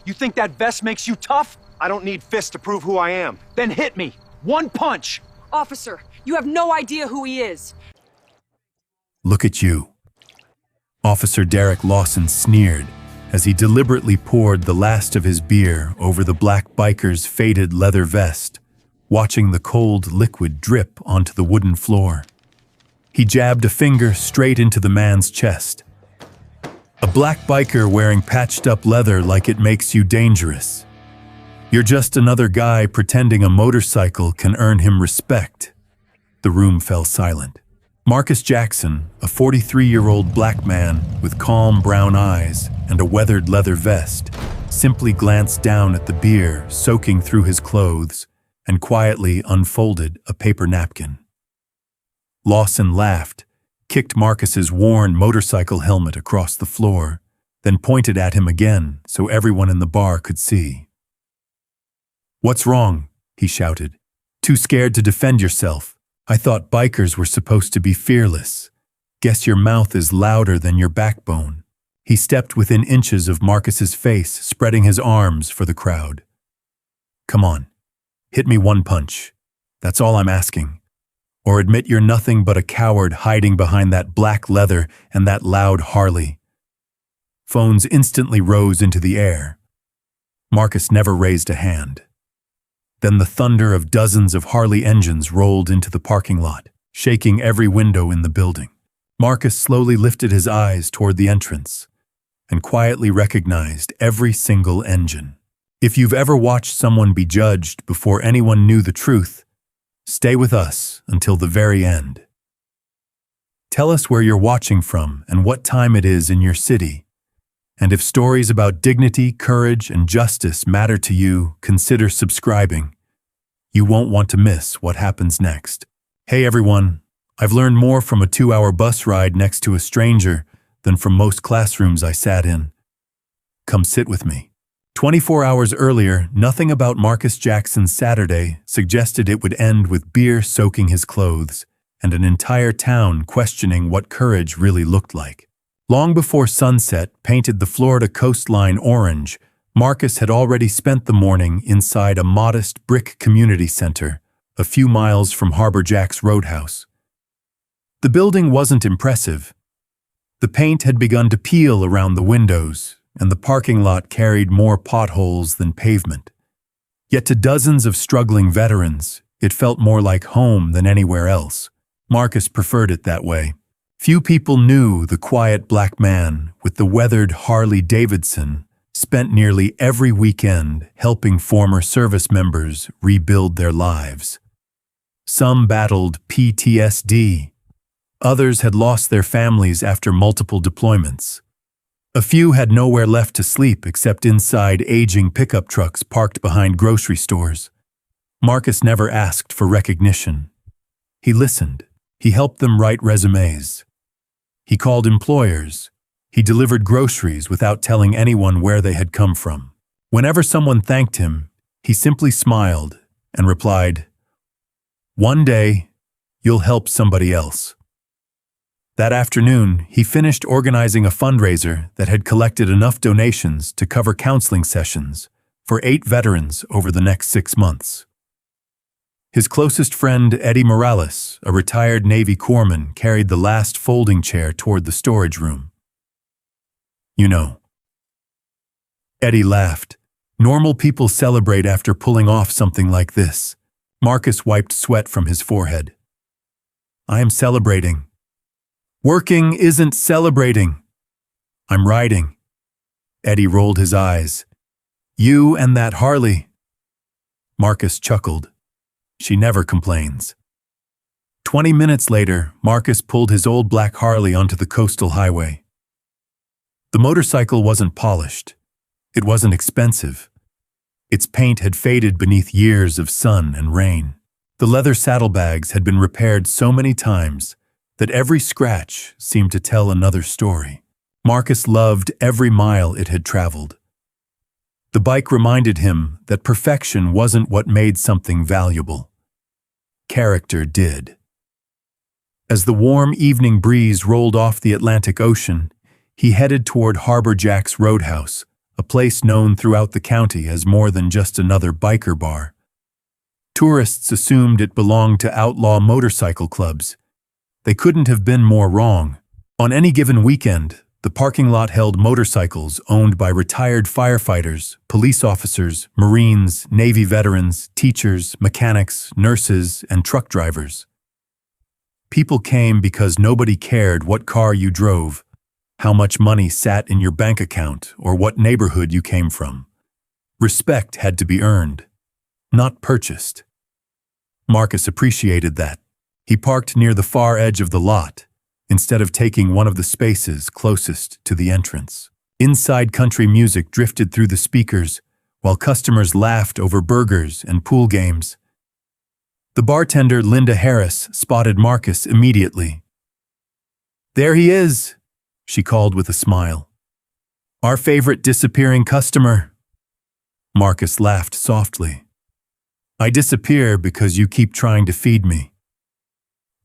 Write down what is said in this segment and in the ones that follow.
You think that vest makes you tough? I don't need fists to prove who I am. Then hit me. One punch. Officer, you have no idea who he is. Look at you. Officer Derek Lawson sneered as he deliberately poured the last of his beer over the black biker's faded leather vest, watching the cold liquid drip onto the wooden floor. He jabbed a finger straight into the man's chest. A black biker wearing patched-up leather like it makes you dangerous. You're just another guy pretending a motorcycle can earn him respect. The room fell silent. Marcus Jackson, a 43-year-old black man with calm brown eyes and a weathered leather vest, simply glanced down at the beer soaking through his clothes and quietly unfolded a paper napkin. Lawson laughed, kicked Marcus's worn motorcycle helmet across the floor, then pointed at him again so everyone in the bar could see. "What's wrong?" he shouted. "Too scared to defend yourself? I thought bikers were supposed to be fearless. Guess your mouth is louder than your backbone." He stepped within inches of Marcus's face, spreading his arms for the crowd. "Come on, hit me one punch. That's all I'm asking. Or admit you're nothing but a coward hiding behind that black leather and that loud Harley." Phones instantly rose into the air. Marcus never raised a hand. Then the thunder of dozens of Harley engines rolled into the parking lot, shaking every window in the building. Marcus slowly lifted his eyes toward the entrance and quietly recognized every single engine. If you've ever watched someone be judged before anyone knew the truth, stay with us until the very end. Tell us where you're watching from and what time it is in your city. And if stories about dignity, courage, and justice matter to you, consider subscribing. You won't want to miss what happens next. Hey everyone, I've learned more from a 2-hour bus ride next to a stranger than from most classrooms I sat in. Come sit with me. 24 hours earlier, nothing about Marcus Jackson's Saturday suggested it would end with beer soaking his clothes and an entire town questioning what courage really looked like. Long before sunset painted the Florida coastline orange, Marcus had already spent the morning inside a modest brick community center, a few miles from Harbor Jack's roadhouse. The building wasn't impressive. The paint had begun to peel around the windows, and the parking lot carried more potholes than pavement. Yet to dozens of struggling veterans, it felt more like home than anywhere else. Marcus preferred it that way. Few people knew the quiet black man with the weathered Harley Davidson spent nearly every weekend helping former service members rebuild their lives. Some battled PTSD. Others had lost their families after multiple deployments. A few had nowhere left to sleep except inside aging pickup trucks parked behind grocery stores. Marcus never asked for recognition. He listened. He helped them write resumes. He called employers. He delivered groceries without telling anyone where they had come from. Whenever someone thanked him, he simply smiled and replied, "One day, you'll help somebody else." That afternoon, he finished organizing a fundraiser that had collected enough donations to cover counseling sessions for 8 veterans over the next 6 months. His closest friend, Eddie Morales, a retired Navy corpsman, carried the last folding chair toward the storage room. "You know." Eddie laughed. "Normal people celebrate after pulling off something like this." Marcus wiped sweat from his forehead. "I am celebrating." "Working isn't celebrating." "I'm riding." Eddie rolled his eyes. "You and that Harley." Marcus chuckled. "She never complains." 20 minutes later, Marcus pulled his old black Harley onto the coastal highway. The motorcycle wasn't polished. It wasn't expensive. Its paint had faded beneath years of sun and rain. The leather saddlebags had been repaired so many times that every scratch seemed to tell another story. Marcus loved every mile it had traveled. The bike reminded him that perfection wasn't what made something valuable. Character did. As the warm evening breeze rolled off the Atlantic Ocean, he headed toward Harbor Jack's roadhouse, a place known throughout the county as more than just another biker bar. Tourists assumed it belonged to outlaw motorcycle clubs. They couldn't have been more wrong. On any given weekend, the parking lot held motorcycles owned by retired firefighters, police officers, Marines, Navy veterans, teachers, mechanics, nurses, and truck drivers. People came because nobody cared what car you drove, how much money sat in your bank account, or what neighborhood you came from. Respect had to be earned, not purchased. Marcus appreciated that. He parked near the far edge of the lot, instead of taking one of the spaces closest to the entrance. Inside country music drifted through the speakers, while customers laughed over burgers and pool games. The bartender, Linda Harris, spotted Marcus immediately. "There he is," she called with a smile. "Our favorite disappearing customer." Marcus laughed softly. "I disappear because you keep trying to feed me.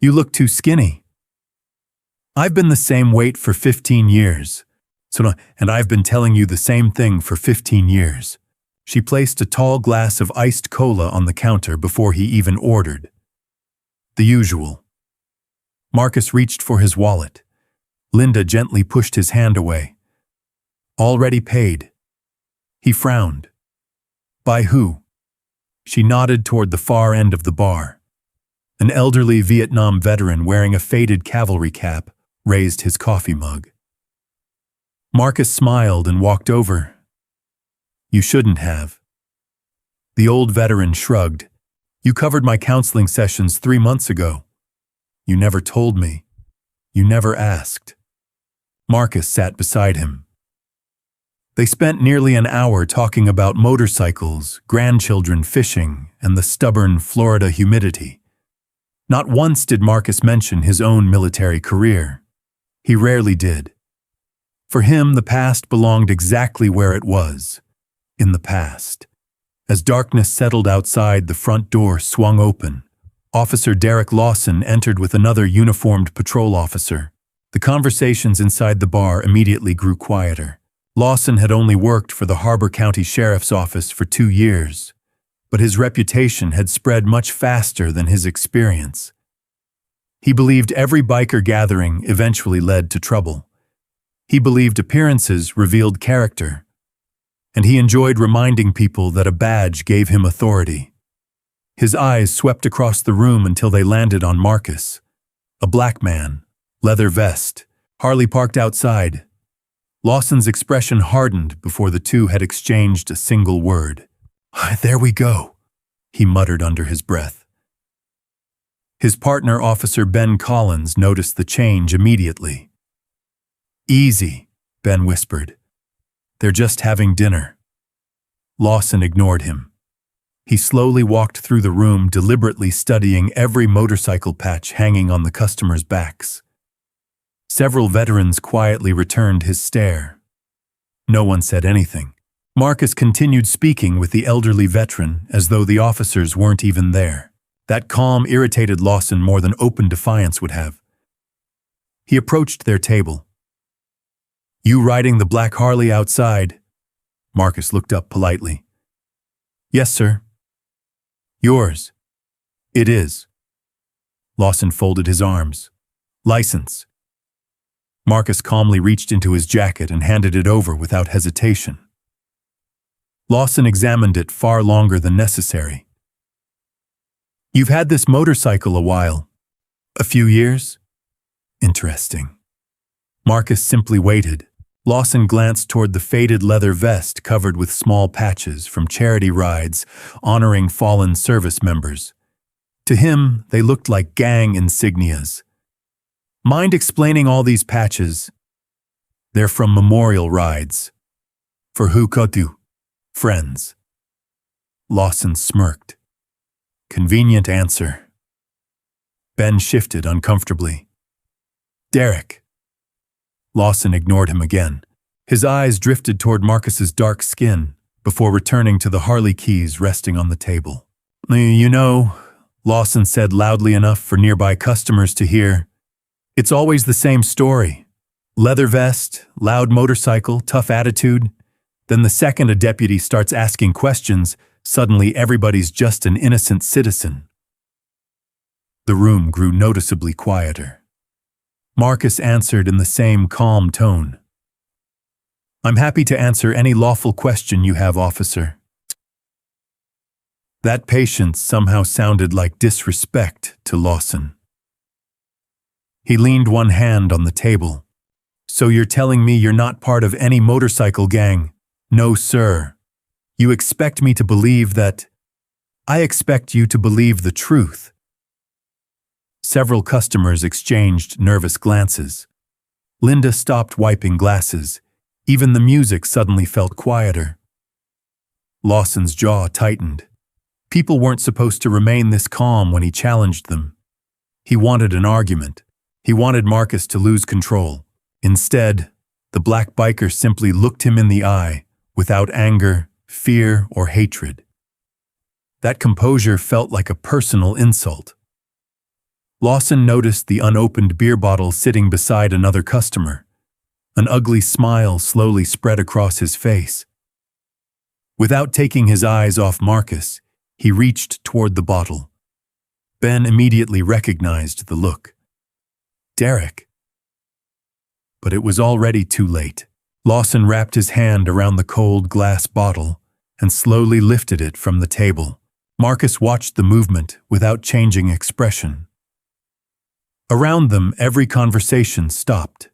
You look too skinny." "I've been the same weight for 15 years, and I've been telling you the same thing for 15 years. She placed a tall glass of iced cola on the counter before he even ordered. The usual. Marcus reached for his wallet. Linda gently pushed his hand away. "Already paid." He frowned. "By who?" She nodded toward the far end of the bar. An elderly Vietnam veteran wearing a faded cavalry cap raised his coffee mug. Marcus smiled and walked over. "You shouldn't have." The old veteran shrugged. "You covered my counseling sessions 3 months ago. You never told me. You never asked." Marcus sat beside him. They spent nearly an hour talking about motorcycles, grandchildren, fishing, and the stubborn Florida humidity. Not once did Marcus mention his own military career. He rarely did. For him, the past belonged exactly where it was, in the past. As darkness settled outside, the front door swung open. Officer Derek Lawson entered with another uniformed patrol officer. The conversations inside the bar immediately grew quieter. Lawson had only worked for the Harbor County Sheriff's Office for 2 years, but his reputation had spread much faster than his experience. He believed every biker gathering eventually led to trouble. He believed appearances revealed character, and he enjoyed reminding people that a badge gave him authority. His eyes swept across the room until they landed on Marcus. A black man, leather vest, Harley parked outside. Lawson's expression hardened before the two had exchanged a single word. "There we go," he muttered under his breath. His partner, Officer Ben Collins, noticed the change immediately. "Easy," Ben whispered. "They're just having dinner." Lawson ignored him. He slowly walked through the room, deliberately studying every motorcycle patch hanging on the customers' backs. Several veterans quietly returned his stare. No one said anything. Marcus continued speaking with the elderly veteran as though the officers weren't even there. That calm irritated Lawson more than open defiance would have. He approached their table. "You riding the black Harley outside?" Marcus looked up politely. "Yes, sir." "Yours?" "It is." Lawson folded his arms. "License." Marcus calmly reached into his jacket and handed it over without hesitation. Lawson examined it far longer than necessary. "You've had this motorcycle a while. A few years? Interesting." Marcus simply waited. Lawson glanced toward the faded leather vest covered with small patches from charity rides honoring fallen service members. To him, they looked like gang insignias. "Mind explaining all these patches?" "They're from memorial rides." "For who could you?" "Friends." Lawson smirked. Convenient answer. Ben shifted uncomfortably. "Derek." Lawson ignored him again. His eyes drifted toward Marcus's dark skin before returning to the Harley keys resting on the table. "You know," Lawson said loudly enough for nearby customers to hear, "it's always the same story. Leather vest, loud motorcycle, tough attitude. Then the second a deputy starts asking questions, suddenly everybody's just an innocent citizen. The room grew noticeably quieter. Marcus answered in the same calm tone. "I'm happy to answer any lawful question you have, officer." That patience somehow sounded like disrespect to Lawson. He leaned one hand on the table. "So you're telling me you're not part of any motorcycle gang?" "No, sir. You expect me to believe that... I expect you to believe the truth." Several customers exchanged nervous glances. Linda stopped wiping glasses. Even the music suddenly felt quieter. Lawson's jaw tightened. People weren't supposed to remain this calm when he challenged them. He wanted an argument. He wanted Marcus to lose control. Instead, the black biker simply looked him in the eye, without anger, fear, or hatred. That composure felt like a personal insult. Lawson noticed the unopened beer bottle sitting beside another customer. An ugly smile slowly spread across his face. Without taking his eyes off Marcus, he reached toward the bottle. Ben immediately recognized the look. Derek. But it was already too late. Lawson wrapped his hand around the cold glass bottle and slowly lifted it from the table. Marcus watched the movement without changing expression. Around them, every conversation stopped.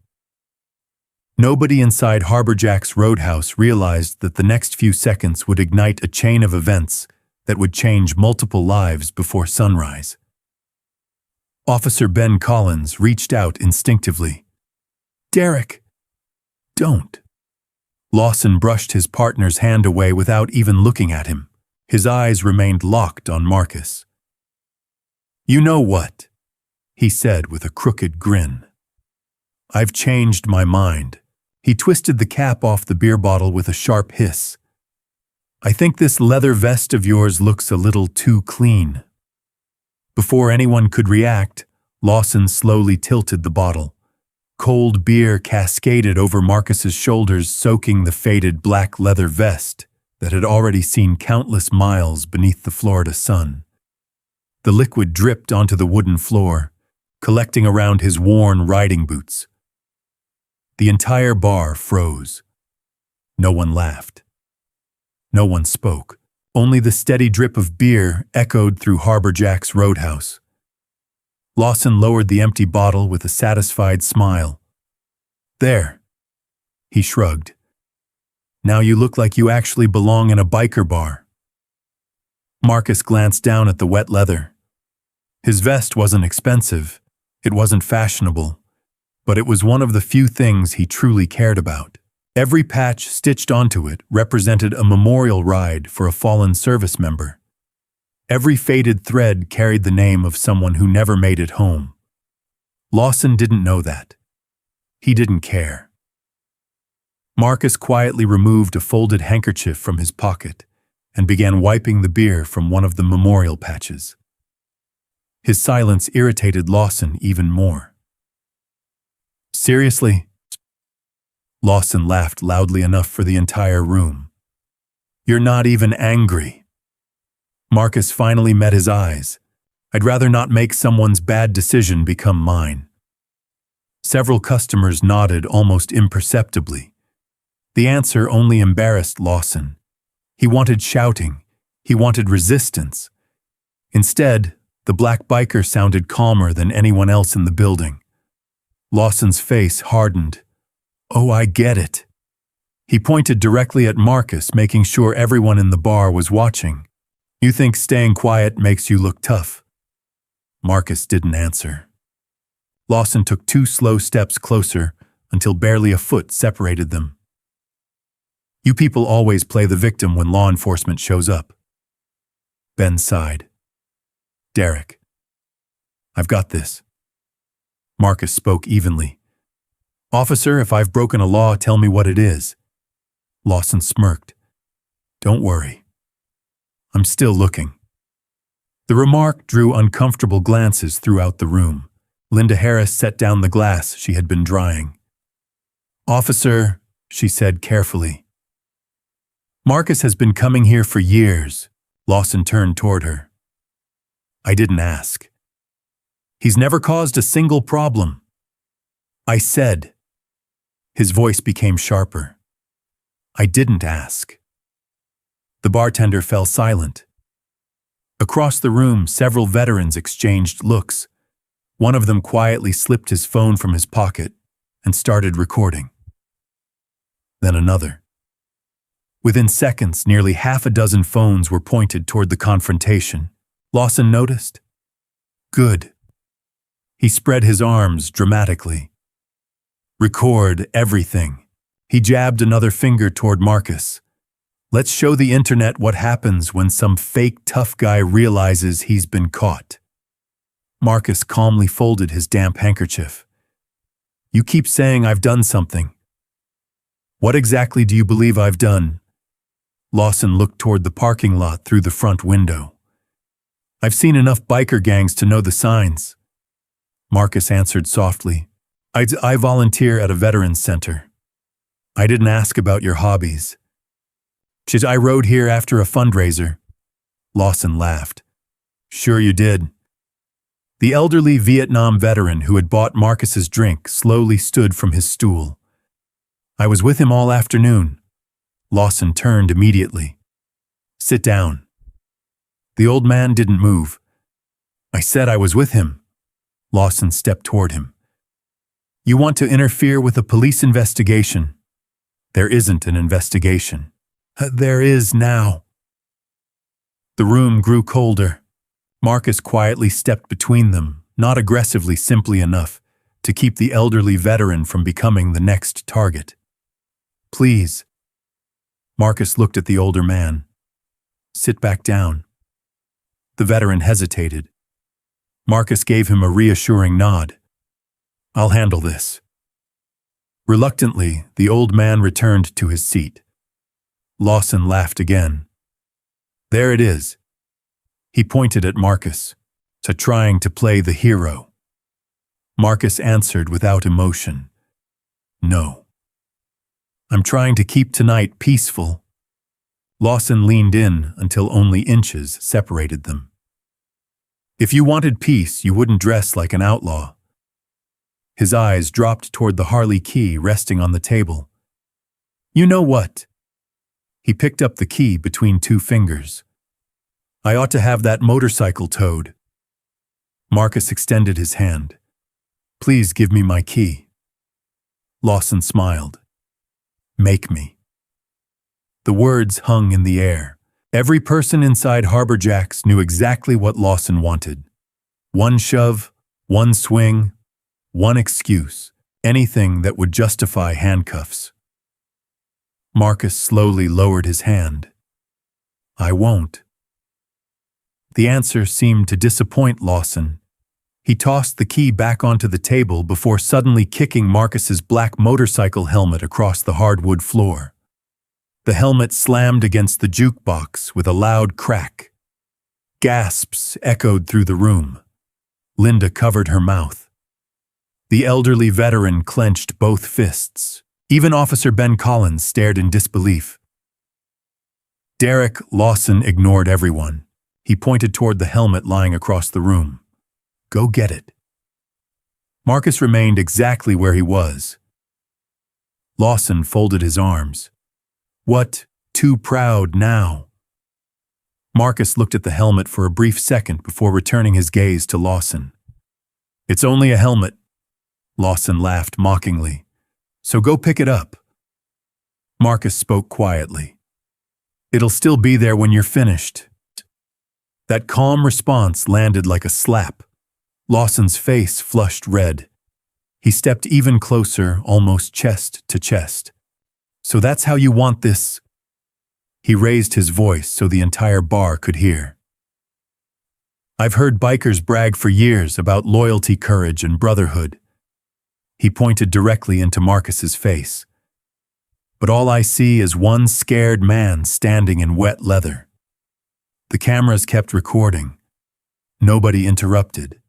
Nobody inside Harbor Jack's roadhouse realized that the next few seconds would ignite a chain of events that would change multiple lives before sunrise. Officer Ben Collins reached out instinctively. "Derek, don't." Lawson brushed his partner's hand away without even looking at him. His eyes remained locked on Marcus. "You know what?" he said with a crooked grin. "I've changed my mind." He twisted the cap off the beer bottle with a sharp hiss. "I think this leather vest of yours looks a little too clean." Before anyone could react, Lawson slowly tilted the bottle. Cold beer cascaded over Marcus's shoulders, soaking the faded black leather vest that had already seen countless miles beneath the Florida sun. The liquid dripped onto the wooden floor, collecting around his worn riding boots. The entire bar froze. No one laughed. No one spoke. Only the steady drip of beer echoed through Harbor Jack's roadhouse. Lawson lowered the empty bottle with a satisfied smile. "There." He shrugged. "Now you look like you actually belong in a biker bar." Marcus glanced down at the wet leather. His vest wasn't expensive. It wasn't fashionable. But it was one of the few things he truly cared about. Every patch stitched onto it represented a memorial ride for a fallen service member. Every faded thread carried the name of someone who never made it home. Lawson didn't know that. He didn't care. Marcus quietly removed a folded handkerchief from his pocket and began wiping the beer from one of the memorial patches. His silence irritated Lawson even more. "Seriously?" Lawson laughed loudly enough for the entire room. "You're not even angry." Marcus finally met his eyes. "I'd rather not make someone's bad decision become mine." Several customers nodded almost imperceptibly. The answer only embarrassed Lawson. He wanted shouting. He wanted resistance. Instead, the black biker sounded calmer than anyone else in the building. Lawson's face hardened. "Oh, I get it." He pointed directly at Marcus, making sure everyone in the bar was watching. "You think staying quiet makes you look tough?" Marcus didn't answer. Lawson took 2 slow steps closer until barely a foot separated them. "You people always play the victim when law enforcement shows up." Ben sighed. "Derek, I've got this." Marcus spoke evenly. "Officer, if I've broken a law, tell me what it is." Lawson smirked. "Don't worry. I'm still looking." The remark drew uncomfortable glances throughout the room. Linda Harris set down the glass she had been drying. "Officer," she said carefully, Marcus has been coming here for years. Lawson turned toward her. I didn't ask. He's never caused a single problem. I said. His voice became sharper. I didn't ask. The bartender fell silent. Across the room, several veterans exchanged looks. One of them quietly slipped his phone from his pocket and started recording. Then another. Within seconds, nearly half a dozen phones were pointed toward the confrontation. Lawson noticed. Good. He spread his arms dramatically. Record everything. He jabbed another finger toward Marcus. Let's show the internet what happens when some fake tough guy realizes he's been caught. Marcus calmly folded his damp handkerchief. You keep saying I've done something. What exactly do you believe I've done? Lawson looked toward the parking lot through the front window. I've seen enough biker gangs to know the signs. Marcus answered softly. I volunteer at a veterans center. I didn't ask about your hobbies. I rode here after a fundraiser. Lawson laughed. Sure you did. The elderly Vietnam veteran who had bought Marcus's drink slowly stood from his stool. I was with him all afternoon. Lawson turned immediately. Sit down. The old man didn't move. I said I was with him. Lawson stepped toward him. You want to interfere with a police investigation? There isn't an investigation. There is now. The room grew colder. Marcus quietly stepped between them, not aggressively, simply enough to keep the elderly veteran from becoming the next target. Please. Marcus looked at the older man. Sit back down. The veteran hesitated. Marcus gave him a reassuring nod. I'll handle this. Reluctantly, the old man returned to his seat. Lawson laughed again. There it is. He pointed at Marcus, trying to play the hero. Marcus answered without emotion. No. I'm trying to keep tonight peaceful. Lawson leaned in until only inches separated them. If you wanted peace, you wouldn't dress like an outlaw. His eyes dropped toward the Harley key resting on the table. You know what? He picked up the key between two fingers. I ought to have that motorcycle towed. Marcus extended his hand. Please give me my key. Lawson smiled. Make me. The words hung in the air. Every person inside Harbor Jacks knew exactly what Lawson wanted. One shove, one swing, one excuse, anything that would justify handcuffs. Marcus slowly lowered his hand. I won't. The answer seemed to disappoint Lawson. He tossed the key back onto the table before suddenly kicking Marcus's black motorcycle helmet across the hardwood floor. The helmet slammed against the jukebox with a loud crack. Gasps echoed through the room. Linda covered her mouth. The elderly veteran clenched both fists. Even Officer Ben Collins stared in disbelief. Derek Lawson ignored everyone. He pointed toward the helmet lying across the room. Go get it. Marcus remained exactly where he was. Lawson folded his arms. What? Too proud now? Marcus looked at the helmet for a brief second before returning his gaze to Lawson. It's only a helmet. Lawson laughed mockingly. So go pick it up. Marcus spoke quietly. It'll still be there when you're finished. That calm response landed like a slap. Lawson's face flushed red. He stepped even closer, almost chest to chest. So that's how you want this? He raised his voice so the entire bar could hear. I've heard bikers brag for years about loyalty, courage, and brotherhood. He pointed directly into Marcus's face. But all I see is one scared man standing in wet leather. The cameras kept recording. Nobody interrupted.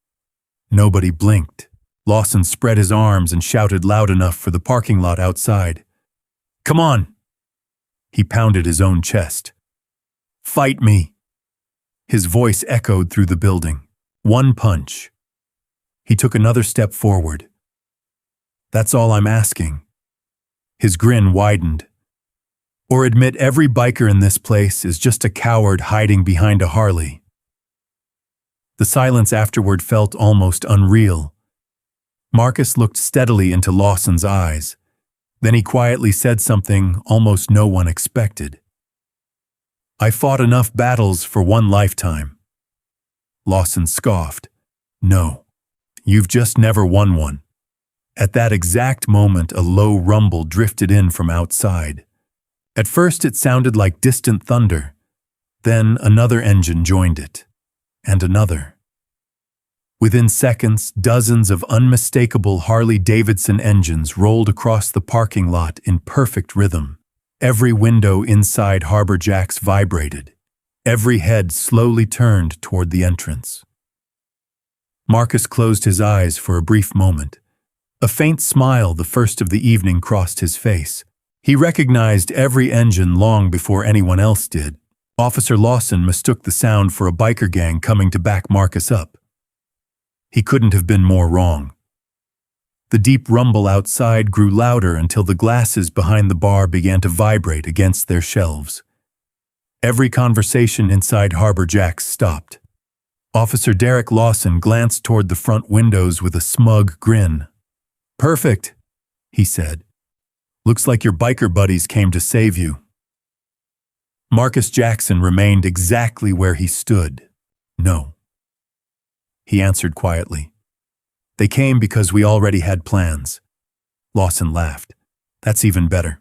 Nobody blinked. Lawson spread his arms and shouted loud enough for the parking lot outside. Come on! He pounded his own chest. "Fight me!" His voice echoed through the building. One punch. He took another step forward. "That's all I'm asking." His grin widened. "Or admit every biker in this place is just a coward hiding behind a Harley." The silence afterward felt almost unreal. Marcus looked steadily into Lawson's eyes. Then he quietly said something almost no one expected. "I fought enough battles for one lifetime." Lawson scoffed. "No, you've just never won one." At that exact moment, a low rumble drifted in from outside. At first it sounded like distant thunder. Then another engine joined it. And another. Within seconds, dozens of unmistakable Harley-Davidson engines rolled across the parking lot in perfect rhythm. Every window inside Harbor Jack's vibrated. Every head slowly turned toward the entrance. Marcus closed his eyes for a brief moment. A faint smile, the first of the evening, crossed his face. He recognized every engine long before anyone else did. Officer Lawson mistook the sound for a biker gang coming to back Marcus up. He couldn't have been more wrong. The deep rumble outside grew louder until the glasses behind the bar began to vibrate against their shelves. Every conversation inside Harbor Jack's stopped. Officer Derek Lawson glanced toward the front windows with a smug grin. "Perfect," he said. "Looks like your biker buddies came to save you." Marcus Jackson remained exactly where he stood. "No," he answered quietly. "They came because we already had plans." Lawson laughed. "That's even better."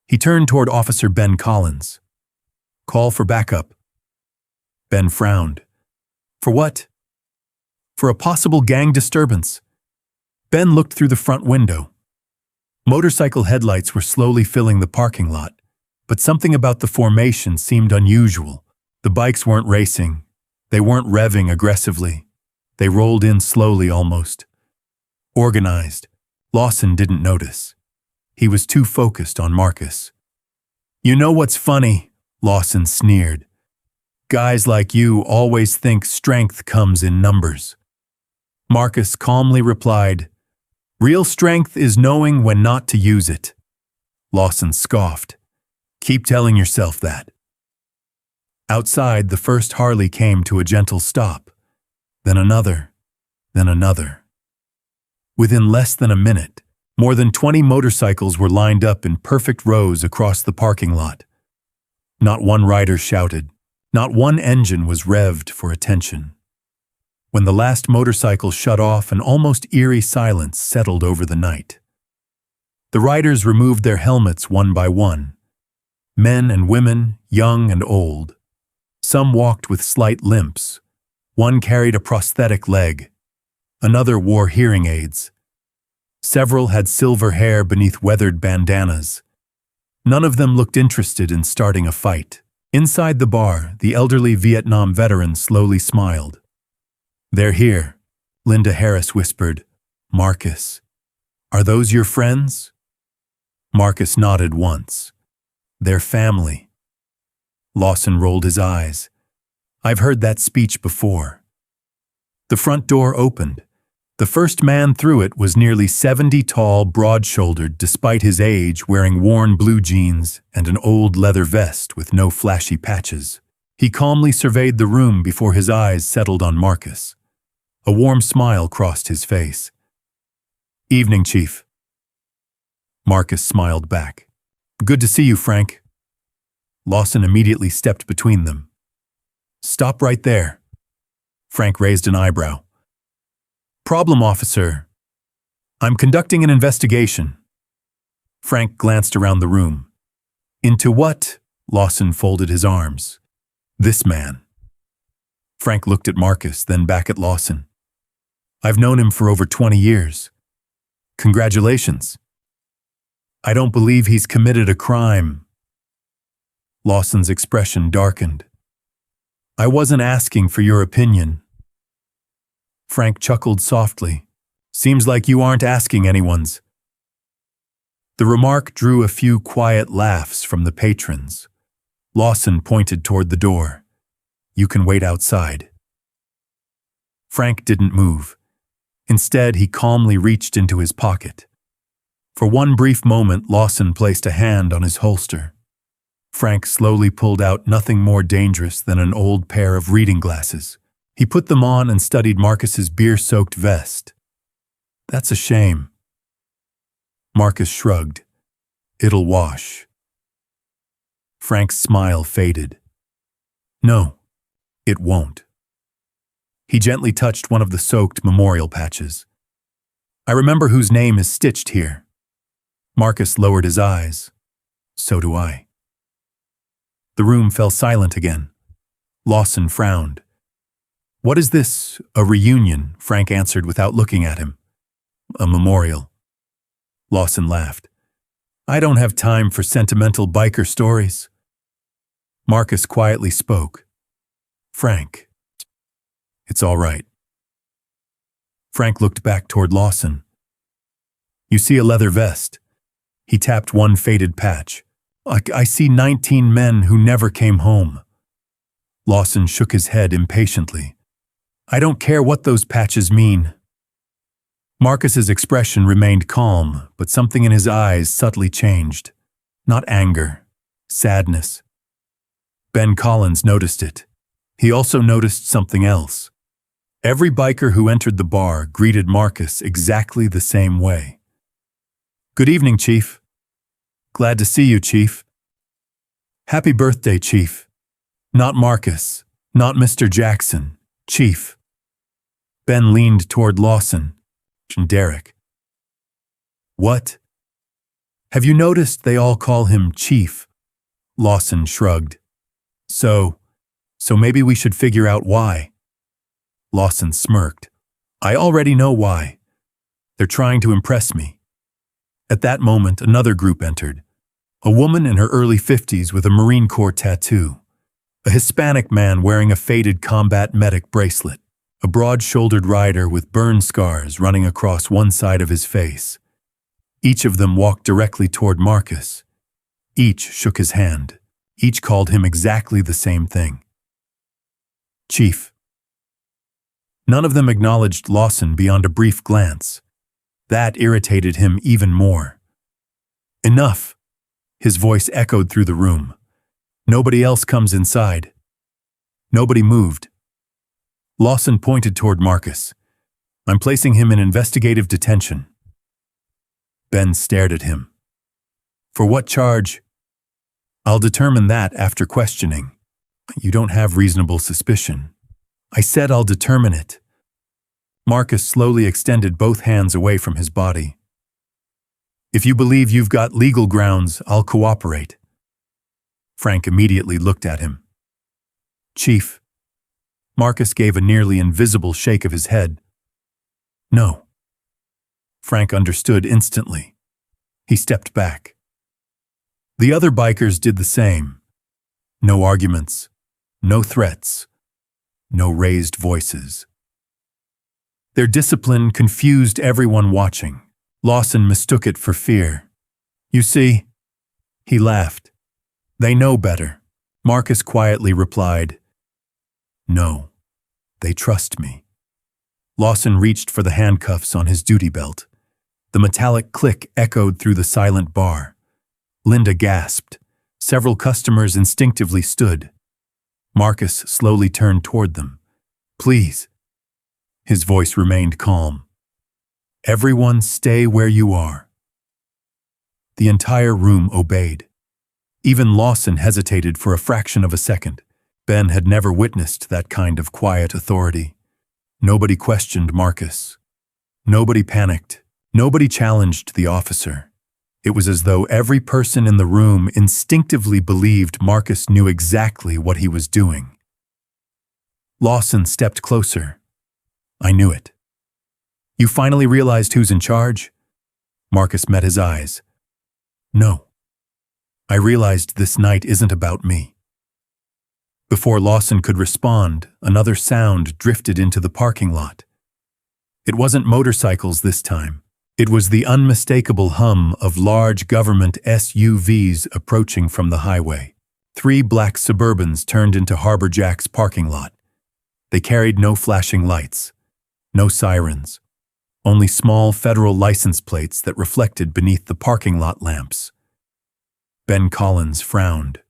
He turned toward Officer Ben Collins. "Call for backup." Ben frowned. "For what?" "For a possible gang disturbance." Ben looked through the front window. Motorcycle headlights were slowly filling the parking lot, but something about the formation seemed unusual. The bikes weren't racing. They weren't revving aggressively. They rolled in slowly almost. Organized. Lawson didn't notice. He was too focused on Marcus. "You know what's funny?" Lawson sneered. "Guys like you always think strength comes in numbers." Marcus calmly replied, "Real strength is knowing when not to use it." Lawson scoffed. "Keep telling yourself that." Outside, the first Harley came to a gentle stop. Then another. Then another. Within less than a minute, more than 20 motorcycles were lined up in perfect rows across the parking lot. Not one rider shouted. Not one engine was revved for attention. When the last motorcycle shut off, an almost eerie silence settled over the night. The riders removed their helmets one by one. Men and women, young and old. Some walked with slight limps. One carried a prosthetic leg. Another wore hearing aids. Several had silver hair beneath weathered bandanas. None of them looked interested in starting a fight. Inside the bar, the elderly Vietnam veteran slowly smiled. "They're here," Linda Harris whispered. "Marcus, are those your friends?" Marcus nodded once. "They're family." Lawson rolled his eyes. "I've heard that speech before." The front door opened. The first man through it was nearly 70 tall, broad-shouldered, despite his age, wearing worn blue jeans and an old leather vest with no flashy patches. He calmly surveyed the room before his eyes settled on Marcus. A warm smile crossed his face. "Evening, Chief." Marcus smiled back. "Good to see you, Frank." Lawson immediately stepped between them. "Stop right there." Frank raised an eyebrow. "Problem, officer." "I'm conducting an investigation." Frank glanced around the room. "Into what?" Lawson folded his arms. "This man." Frank looked at Marcus, then back at Lawson. "I've known him for over 20 years. Congratulations." "I don't believe he's committed a crime." Lawson's expression darkened. "I wasn't asking for your opinion." Frank chuckled softly. "Seems like you aren't asking anyone's." The remark drew a few quiet laughs from the patrons. Lawson pointed toward the door. "You can wait outside." Frank didn't move. Instead, he calmly reached into his pocket. For one brief moment, Lawson placed a hand on his holster. Frank slowly pulled out nothing more dangerous than an old pair of reading glasses. He put them on and studied Marcus's beer-soaked vest. "That's a shame." Marcus shrugged. "It'll wash." Frank's smile faded. "No, it won't." He gently touched one of the soaked memorial patches. "I remember whose name is stitched here." Marcus lowered his eyes. "So do I." The room fell silent again. Lawson frowned. "What is this, a reunion?" Frank answered without looking at him. "A memorial." Lawson laughed. "I don't have time for sentimental biker stories." Marcus quietly spoke. "Frank, it's all right." Frank looked back toward Lawson. "You see a leather vest?" He tapped one faded patch. I see 19 men who never came home." Lawson shook his head impatiently. "I don't care what those patches mean." Marcus's expression remained calm, but something in his eyes subtly changed. Not anger, sadness. Ben Collins noticed it. He also noticed something else. Every biker who entered the bar greeted Marcus exactly the same way. "Good evening, Chief." "Glad to see you, Chief." "Happy birthday, Chief." Not Marcus, not Mr. Jackson, Chief. Ben leaned toward Lawson and Derek. "What? Have you noticed they all call him Chief?" Lawson shrugged. So maybe we should figure out why." Lawson smirked. "I already know why. They're trying to impress me." At that moment, another group entered. A woman in her early 50s with a Marine Corps tattoo. A Hispanic man wearing a faded combat medic bracelet. A broad-shouldered rider with burn scars running across one side of his face. Each of them walked directly toward Marcus. Each shook his hand. Each called him exactly the same thing. "Chief." None of them acknowledged Lawson beyond a brief glance. That irritated him even more. "Enough!" His voice echoed through the room. "Nobody else comes inside." Nobody moved. Lawson pointed toward Marcus. "I'm placing him in investigative detention." Ben stared at him. "For what charge?" "I'll determine that after questioning." "You don't have reasonable suspicion." "I said I'll determine it." Marcus slowly extended both hands away from his body. "If you believe you've got legal grounds, I'll cooperate." Frank immediately looked at him. "Chief." Marcus gave a nearly invisible shake of his head. "No." Frank understood instantly. He stepped back. The other bikers did the same. No arguments, no threats, no raised voices. Their discipline confused everyone watching. Lawson mistook it for fear. "You see," he laughed, "they know better." Marcus quietly replied, "No, they trust me." Lawson reached for the handcuffs on his duty belt. The metallic click echoed through the silent bar. Linda gasped. Several customers instinctively stood. Marcus slowly turned toward them. "Please." His voice remained calm. "Everyone stay where you are." The entire room obeyed. Even Lawson hesitated for a fraction of a second. Ben had never witnessed that kind of quiet authority. Nobody questioned Marcus. Nobody panicked. Nobody challenged the officer. It was as though every person in the room instinctively believed Marcus knew exactly what he was doing. Lawson stepped closer. "I knew it." "You finally realized who's in charge?" Marcus met his eyes. "No. I realized this night isn't about me." Before Lawson could respond, another sound drifted into the parking lot. It wasn't motorcycles this time. It was the unmistakable hum of large government SUVs approaching from the highway. 3 black Suburbans turned into Harbor Jack's parking lot. They carried no flashing lights, no sirens, only small federal license plates that reflected beneath the parking lot lamps. Ben Collins frowned.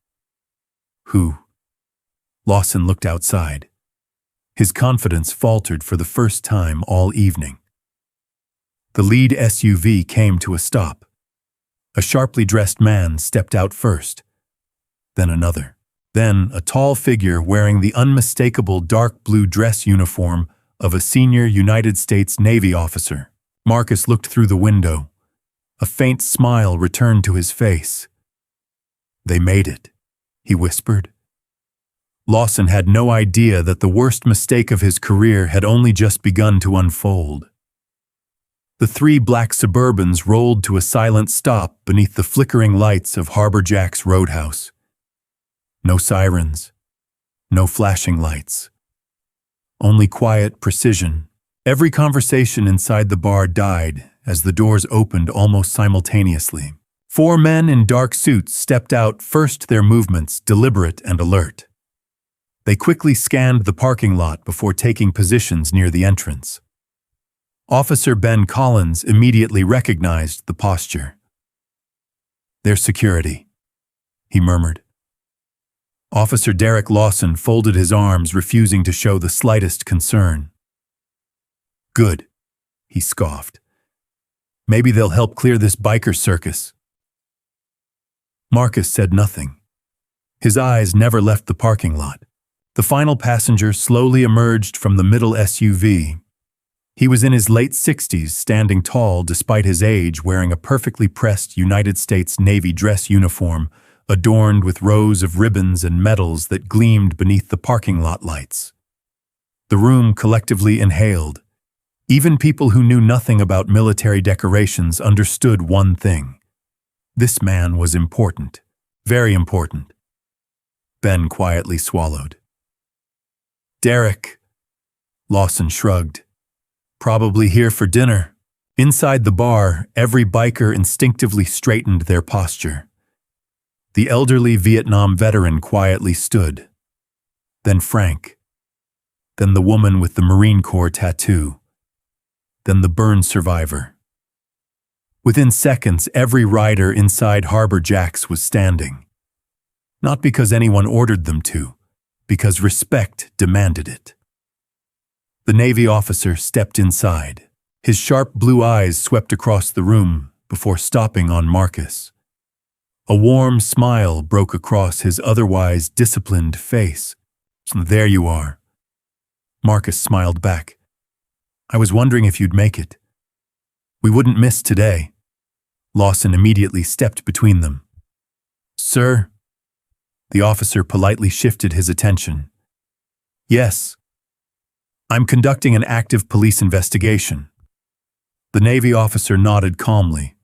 Who? Lawson looked outside. His confidence faltered for the first time all evening. The lead SUV came to a stop. A sharply dressed man stepped out first, then another. Then a tall figure wearing the unmistakable dark blue dress uniform of a senior United States Navy officer. Marcus looked through the window. A faint smile returned to his face. "They made it," he whispered. Lawson had no idea that the worst mistake of his career had only just begun to unfold. The 3 black Suburbans rolled to a silent stop beneath the flickering lights of Harbor Jack's roadhouse. No sirens, no flashing lights. Only quiet precision. Every conversation inside the bar died as the doors opened almost simultaneously. 4 men in dark suits stepped out, first, their movements deliberate and alert. They quickly scanned the parking lot before taking positions near the entrance. Officer Ben Collins immediately recognized the posture. "Their security," he murmured. Officer Derek Lawson folded his arms, refusing to show the slightest concern. "Good," he scoffed. "Maybe they'll help clear this biker circus." Marcus said nothing. His eyes never left the parking lot. The final passenger slowly emerged from the middle SUV. He was in his late 60s, standing tall despite his age, wearing a perfectly pressed United States Navy dress uniform adorned with rows of ribbons and medals that gleamed beneath the parking lot lights. The room collectively inhaled. Even people who knew nothing about military decorations understood one thing. This man was important, very important. Ben quietly swallowed. "Derek," Lawson shrugged. "Probably here for dinner." Inside the bar, every biker instinctively straightened their posture. The elderly Vietnam veteran quietly stood. Then Frank. Then the woman with the Marine Corps tattoo. Then the burn survivor. Within seconds, every rider inside Harbor Jack's was standing. Not because anyone ordered them to, because respect demanded it. The Navy officer stepped inside. His sharp blue eyes swept across the room before stopping on Marcus. A warm smile broke across his otherwise disciplined face. "There you are." Marcus smiled back. "I was wondering if you'd make it. We wouldn't miss today." Lawson immediately stepped between them. "Sir?" The officer politely shifted his attention. "Yes. I'm conducting an active police investigation." The Navy officer nodded calmly.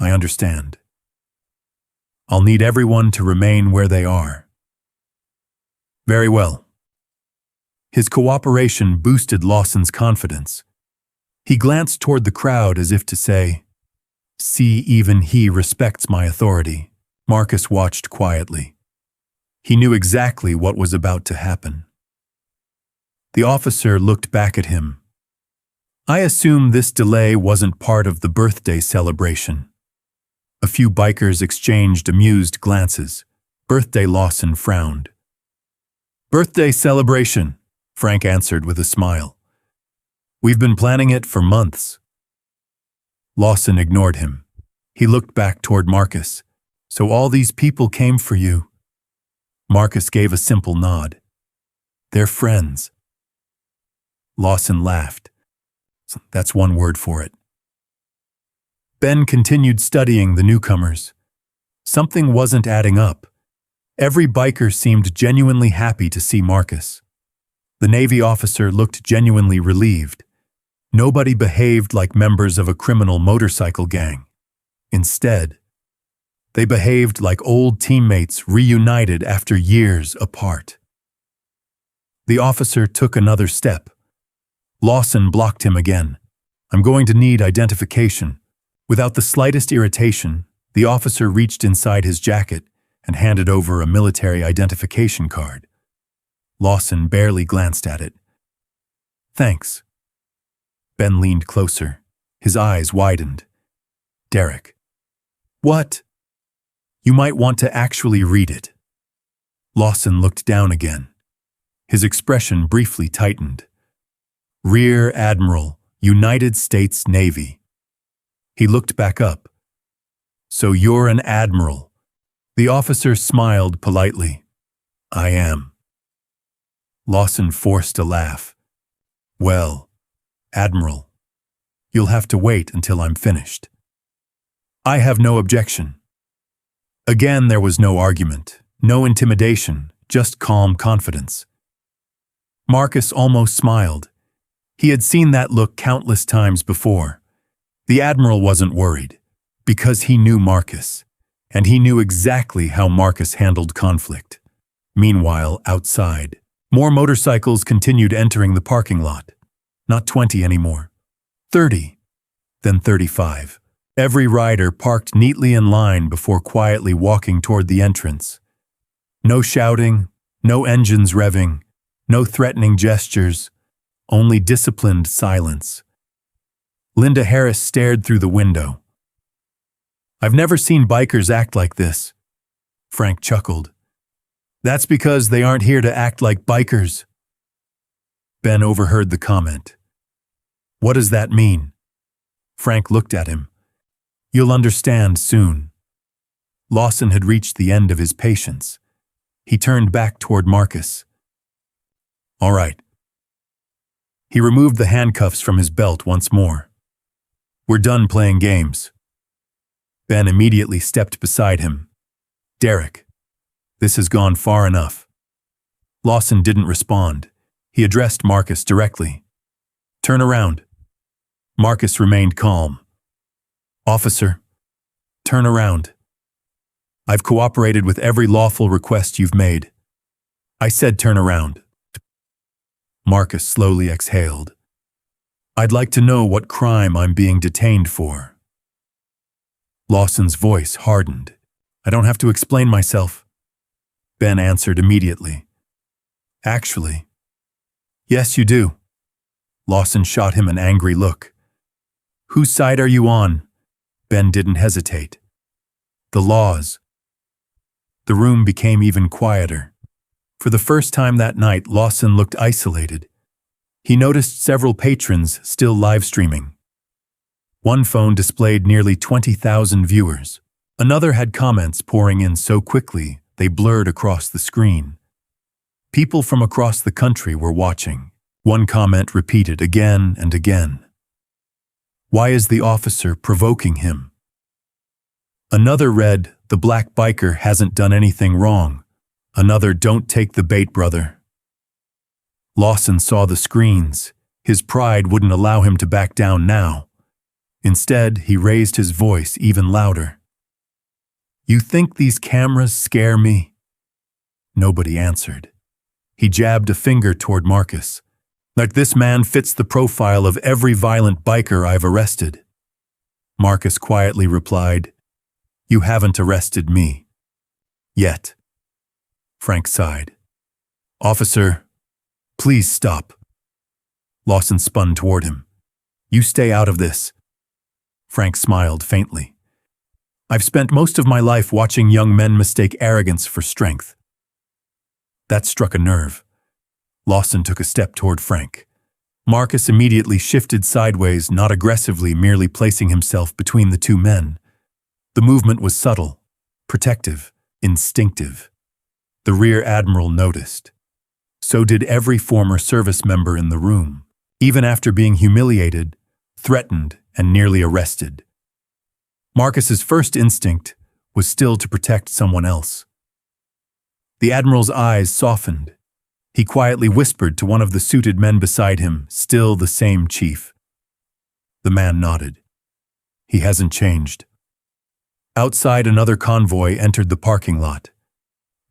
"I understand. I'll need everyone to remain where they are." "Very well." His cooperation boosted Lawson's confidence. He glanced toward the crowd as if to say, "See, even he respects my authority." Marcus watched quietly. He knew exactly what was about to happen. The officer looked back at him. "I assume this delay wasn't part of the birthday celebration." A few bikers exchanged amused glances. Birthday Lawson frowned. "Birthday celebration," Frank answered with a smile. "We've been planning it for months." Lawson ignored him. He looked back toward Marcus. "So all these people came for you?" Marcus gave a simple nod. "They're friends." Lawson laughed. "That's one word for it." Ben continued studying the newcomers. Something wasn't adding up. Every biker seemed genuinely happy to see Marcus. The Navy officer looked genuinely relieved. Nobody behaved like members of a criminal motorcycle gang. Instead, they behaved like old teammates reunited after years apart. The officer took another step. Lawson blocked him again. I'm going to need identification. Without the slightest irritation, the officer reached inside his jacket and handed over a military identification card. Lawson barely glanced at it. Thanks. Ben leaned closer. His eyes widened. Derek. What? You might want to actually read it. Lawson looked down again. His expression briefly tightened. Rear Admiral, United States Navy. He looked back up. So you're an admiral. The officer smiled politely. I am. Lawson forced a laugh. Well, Admiral, you'll have to wait until I'm finished. I have no objection. Again, there was no argument, no intimidation, just calm confidence. Marcus almost smiled. He had seen that look countless times before. The Admiral wasn't worried, because he knew Marcus, and he knew exactly how Marcus handled conflict. Meanwhile, outside, more motorcycles continued entering the parking lot. Not 20 anymore. 30, then 35. Every rider parked neatly in line before quietly walking toward the entrance. No shouting, no engines revving, no threatening gestures, only disciplined silence. Linda Harris stared through the window. I've never seen bikers act like this. Frank chuckled. That's because they aren't here to act like bikers. Ben overheard the comment. What does that mean? Frank looked at him. You'll understand soon. Lawson had reached the end of his patience. He turned back toward Marcus. All right. He removed the handcuffs from his belt once more. We're done playing games. Ben immediately stepped beside him. Derek, this has gone far enough. Lawson didn't respond. He addressed Marcus directly. Turn around. Marcus remained calm. Officer, turn around. I've cooperated with every lawful request you've made. I said turn around. Marcus slowly exhaled. I'd like to know what crime I'm being detained for. Lawson's voice hardened. I don't have to explain myself. Ben answered immediately. Actually, yes you do. Lawson shot him an angry look. Whose side are you on? Ben didn't hesitate. The law's. The room became even quieter. For the first time that night, Lawson looked isolated. He noticed several patrons still live streaming. One phone displayed nearly 20,000 viewers. Another had comments pouring in so quickly they blurred across the screen. People from across the country were watching. One comment repeated again and again. Why is the officer provoking him? Another read, the black biker hasn't done anything wrong. Another, don't take the bait, brother. Lawson saw the screens. His pride wouldn't allow him to back down now. Instead, he raised his voice even louder. You think these cameras scare me? Nobody answered. He jabbed a finger toward Marcus. Like this man fits the profile of every violent biker I've arrested. Marcus quietly replied, You haven't arrested me. Yet. Frank sighed. Officer, please stop. Lawson spun toward him. You stay out of this. Frank smiled faintly. I've spent most of my life watching young men mistake arrogance for strength. That struck a nerve. Lawson took a step toward Frank. Marcus immediately shifted sideways, not aggressively, merely placing himself between the two men. The movement was subtle, protective, instinctive. The Rear Admiral noticed. So did every former service member in the room, even after being humiliated, threatened, and nearly arrested. Marcus's first instinct was still to protect someone else. The Admiral's eyes softened. He quietly whispered to one of the suited men beside him, still the same chief. The man nodded. He hasn't changed. Outside, another convoy entered the parking lot.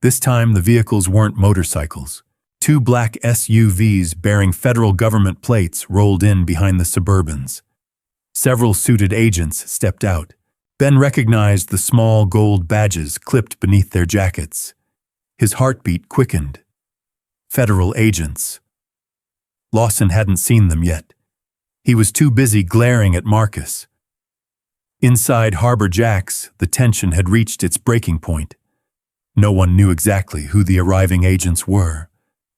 This time, the vehicles weren't motorcycles. Two black SUVs bearing federal government plates rolled in behind the Suburbans. Several suited agents stepped out. Ben recognized the small gold badges clipped beneath their jackets. His heartbeat quickened. Federal agents. Lawson hadn't seen them yet. He was too busy glaring at Marcus. Inside Harbor Jacks, the tension had reached its breaking point. No one knew exactly who the arriving agents were,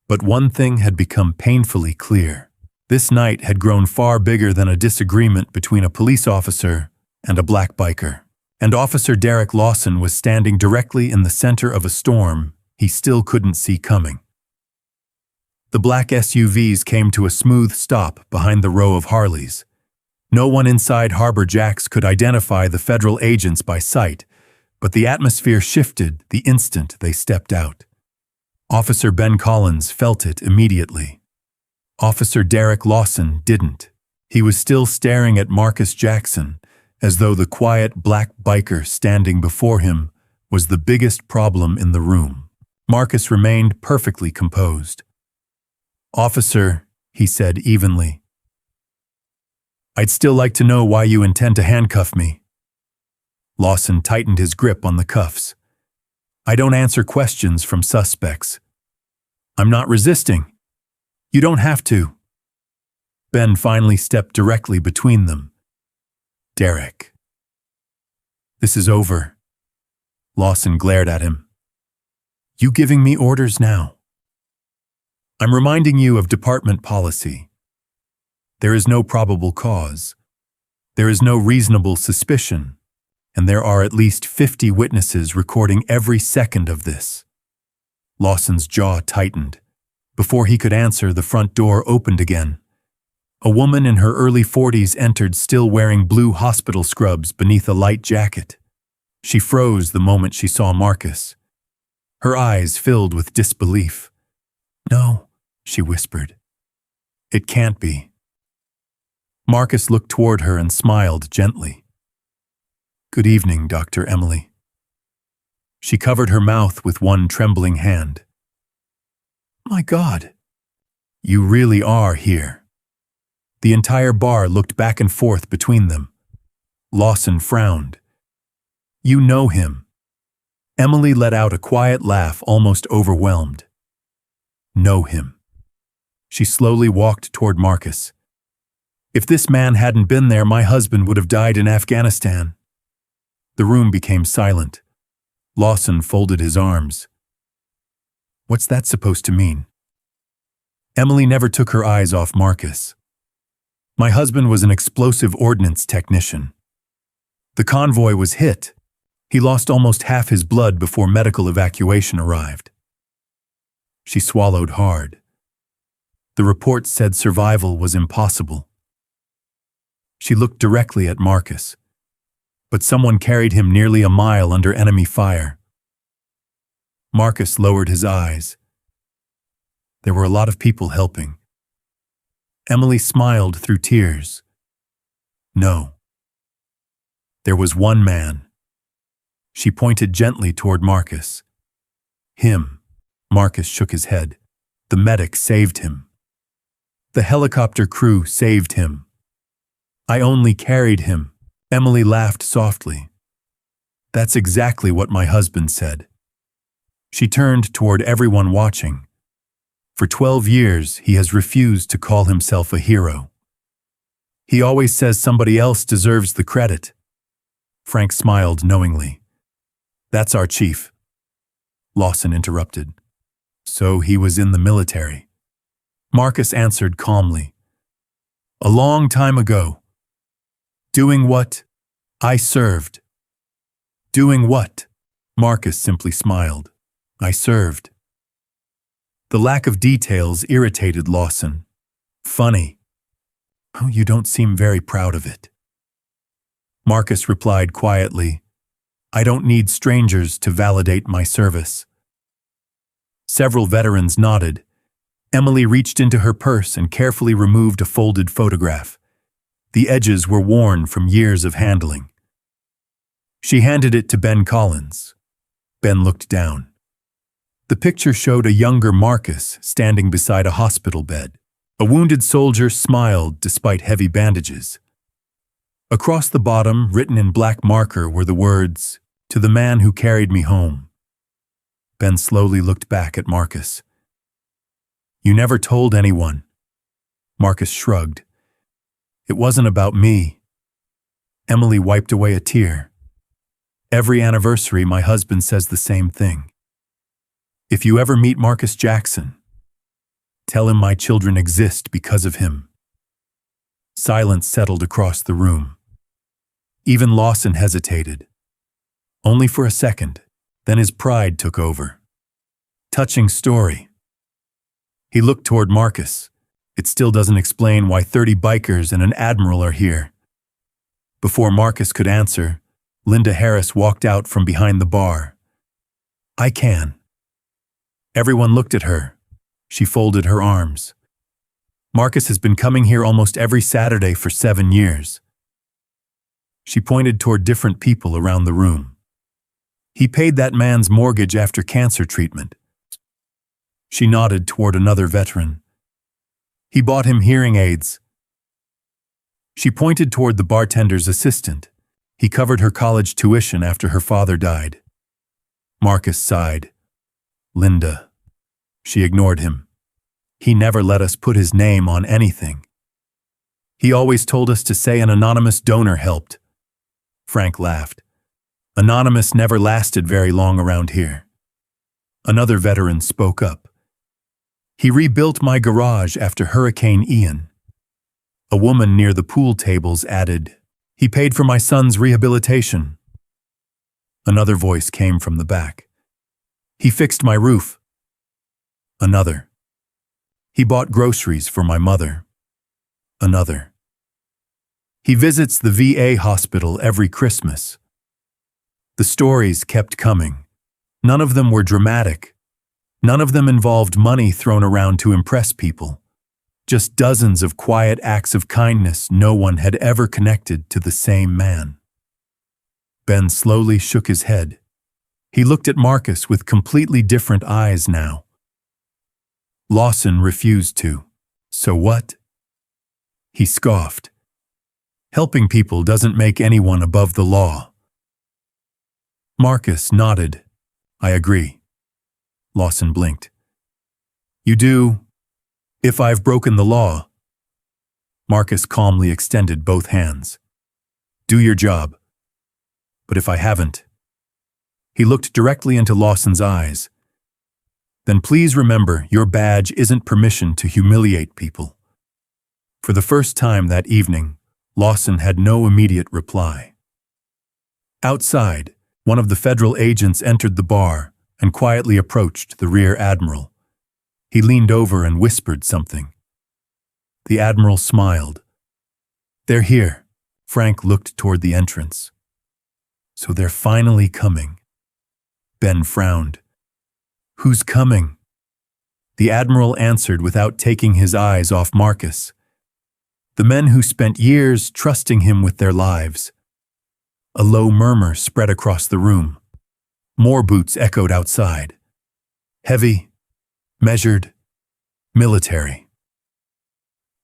but one thing had become painfully clear. This night had grown far bigger than a disagreement between a police officer and a black biker. And Officer Derek Lawson was standing directly in the center of a storm he still couldn't see coming. The black SUVs came to a smooth stop behind the row of Harleys. No one inside Harbor Jacks could identify the federal agents by sight, but the atmosphere shifted the instant they stepped out. Officer Ben Collins felt it immediately. Officer Derek Lawson didn't. He was still staring at Marcus Jackson, as though the quiet black biker standing before him was the biggest problem in the room. Marcus remained perfectly composed. "Officer," he said evenly, "I'd still like to know why you intend to handcuff me." Lawson tightened his grip on the cuffs. "I don't answer questions from suspects. I'm not resisting. You don't have to." Ben finally stepped directly between them. "Derek." "This is over." Lawson glared at him. "You giving me orders now?" "I'm reminding you of department policy. There is no probable cause. There is no reasonable suspicion, and there are at least 50 witnesses recording every second of this." Lawson's jaw tightened. Before he could answer, the front door opened again. A woman in her early 40s entered, still wearing blue hospital scrubs beneath a light jacket. She froze the moment she saw Marcus. Her eyes filled with disbelief. "No," she whispered. "It can't be." Marcus looked toward her and smiled gently. "Good evening, Dr. Emily." She covered her mouth with one trembling hand. "My God, you really are here." The entire bar looked back and forth between them. Lawson frowned. "You know him." Emily let out a quiet laugh, almost overwhelmed. "Know him." She slowly walked toward Marcus. "If this man hadn't been there, my husband would have died in Afghanistan." The room became silent. Lawson folded his arms. "What's that supposed to mean?" Emily never took her eyes off Marcus. "My husband was an explosive ordnance technician. The convoy was hit. He lost almost half his blood before medical evacuation arrived." She swallowed hard. The report said survival was impossible. She looked directly at Marcus, but someone carried him nearly a mile under enemy fire. Marcus lowered his eyes. There were a lot of people helping. Emily smiled through tears. "No. There was one man." She pointed gently toward Marcus. "Him." Marcus shook his head. "The medic saved him. The helicopter crew saved him. I only carried him." Emily laughed softly. "That's exactly what my husband said." She turned toward everyone watching. For 12 years, he has refused to call himself a hero. He always says somebody else deserves the credit. Frank smiled knowingly. "That's our chief." Lawson interrupted. "So he was in the military." Marcus answered calmly. "A long time ago." "Doing what?" "I served." "Doing what?" Marcus simply smiled. "I served." The lack of details irritated Lawson. "Funny. Oh, you don't seem very proud of it." Marcus replied quietly, "I don't need strangers to validate my service." Several veterans nodded. Emily reached into her purse and carefully removed a folded photograph. The edges were worn from years of handling. She handed it to Ben Collins. Ben looked down. The picture showed a younger Marcus standing beside a hospital bed. A wounded soldier smiled despite heavy bandages. Across the bottom, written in black marker, were the words, "To the man who carried me home." Ben slowly looked back at Marcus. "You never told anyone." Marcus shrugged. "It wasn't about me." Emily wiped away a tear. "Every anniversary, my husband says the same thing. If you ever meet Marcus Jackson, tell him my children exist because of him." Silence settled across the room. Even Lawson hesitated. Only for a second, then his pride took over. "Touching story." He looked toward Marcus. "It still doesn't explain why 30 bikers and an admiral are here." Before Marcus could answer, Linda Harris walked out from behind the bar. "I can." Everyone looked at her. She folded her arms. "Marcus has been coming here almost every Saturday for 7 years." She pointed toward different people around the room. "He paid that man's mortgage after cancer treatment." She nodded toward another veteran. "He bought him hearing aids." She pointed toward the bartender's assistant. "He covered her college tuition after her father died." Marcus sighed. "Linda." She ignored him. "He never let us put his name on anything. He always told us to say an anonymous donor helped." Frank laughed. "Anonymous never lasted very long around here." Another veteran spoke up. "He rebuilt my garage after Hurricane Ian." A woman near the pool tables added, "He paid for my son's rehabilitation." Another voice came from the back. "He fixed my roof." Another. "He bought groceries for my mother." Another. "He visits the VA hospital every Christmas." The stories kept coming. None of them were dramatic. None of them involved money thrown around to impress people. Just dozens of quiet acts of kindness no one had ever connected to the same man. Ben slowly shook his head. He looked at Marcus with completely different eyes now. Lawson refused to. "So what?" He scoffed. "Helping people doesn't make anyone above the law." Marcus nodded. "I agree." Lawson blinked. "You do, if I've broken the law." Marcus calmly extended both hands. "Do your job. But if I haven't." He looked directly into Lawson's eyes. "Then please remember, your badge isn't permission to humiliate people." For the first time that evening, Lawson had no immediate reply. Outside, one of the federal agents entered the bar and quietly approached the rear admiral. He leaned over and whispered something. The admiral smiled. "They're here." Frank looked toward the entrance. "So they're finally coming." Ben frowned. "Who's coming?" The admiral answered without taking his eyes off Marcus. "The men who spent years trusting him with their lives." A low murmur spread across the room. More boots echoed outside. Heavy, measured, military.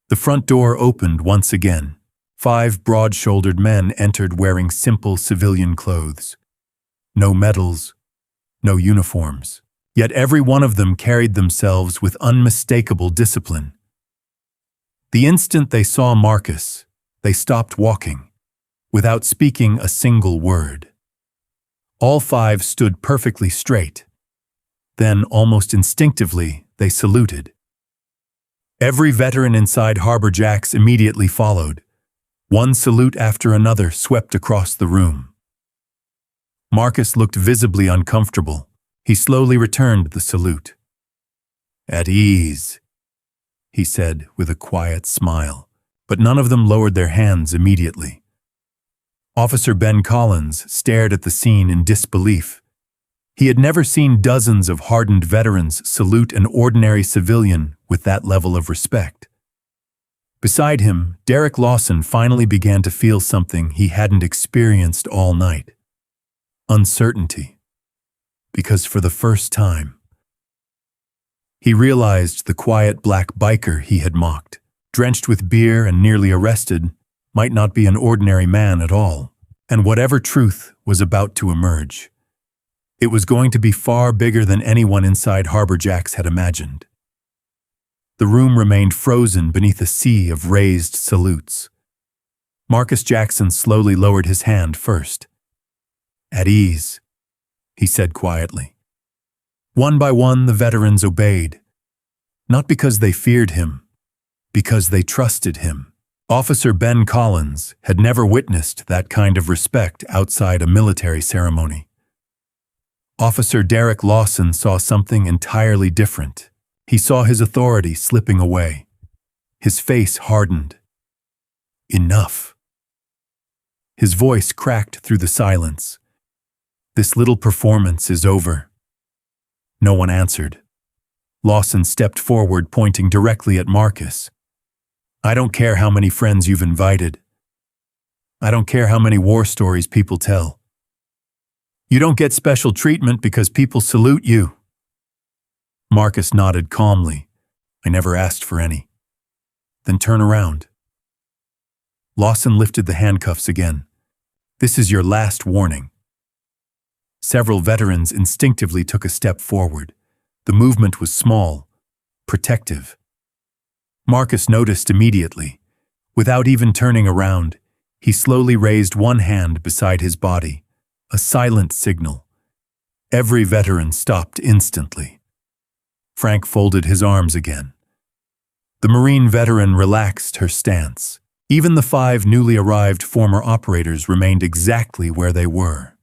The front door opened once again. 5 broad-shouldered men entered wearing simple civilian clothes. No medals, no uniforms. Yet every one of them carried themselves with unmistakable discipline. The instant they saw Marcus, they stopped walking, without speaking a single word. All 5 stood perfectly straight. Then, almost instinctively, they saluted. Every veteran inside Harbor Jacks immediately followed. One salute after another swept across the room. Marcus looked visibly uncomfortable. He slowly returned the salute. "At ease," he said with a quiet smile, but none of them lowered their hands immediately. Officer Ben Collins stared at the scene in disbelief. He had never seen dozens of hardened veterans salute an ordinary civilian with that level of respect. Beside him, Derek Lawson finally began to feel something he hadn't experienced all night. Uncertainty. Because for the first time, he realized the quiet black biker he had mocked. Drenched with beer and nearly arrested, might not be an ordinary man at all, and whatever truth was about to emerge, it was going to be far bigger than anyone inside Harbor Jacks had imagined. The room remained frozen beneath a sea of raised salutes. Marcus Jackson slowly lowered his hand first. "At ease," he said quietly. One by one, the veterans obeyed, not because they feared him, because they trusted him. Officer Ben Collins had never witnessed that kind of respect outside a military ceremony. Officer Derek Lawson saw something entirely different. He saw his authority slipping away. His face hardened. Enough. His voice cracked through the silence. "This little performance is over." No one answered. Lawson stepped forward, pointing directly at Marcus. "I don't care how many friends you've invited. I don't care how many war stories people tell. You don't get special treatment because people salute you." Marcus nodded calmly. "I never asked for any." "Then turn around." Lawson lifted the handcuffs again. "This is your last warning." Several veterans instinctively took a step forward. The movement was small, protective. Marcus noticed immediately. Without even turning around, he slowly raised one hand beside his body, a silent signal. Every veteran stopped instantly. Frank folded his arms again. The Marine veteran relaxed her stance. Even the 5 newly arrived former operators remained exactly where they were.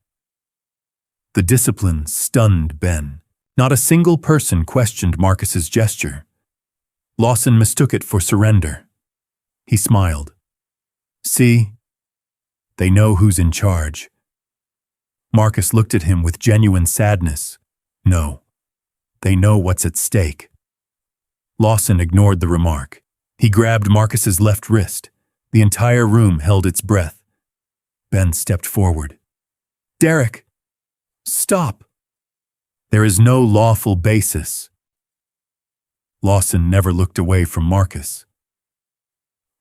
The discipline stunned Ben. Not a single person questioned Marcus's gesture. Lawson mistook it for surrender. He smiled. "See? They know who's in charge." Marcus looked at him with genuine sadness. "No. They know what's at stake." Lawson ignored the remark. He grabbed Marcus's left wrist. The entire room held its breath. Ben stepped forward. "Derek, stop. There is no lawful basis." Lawson never looked away from Marcus.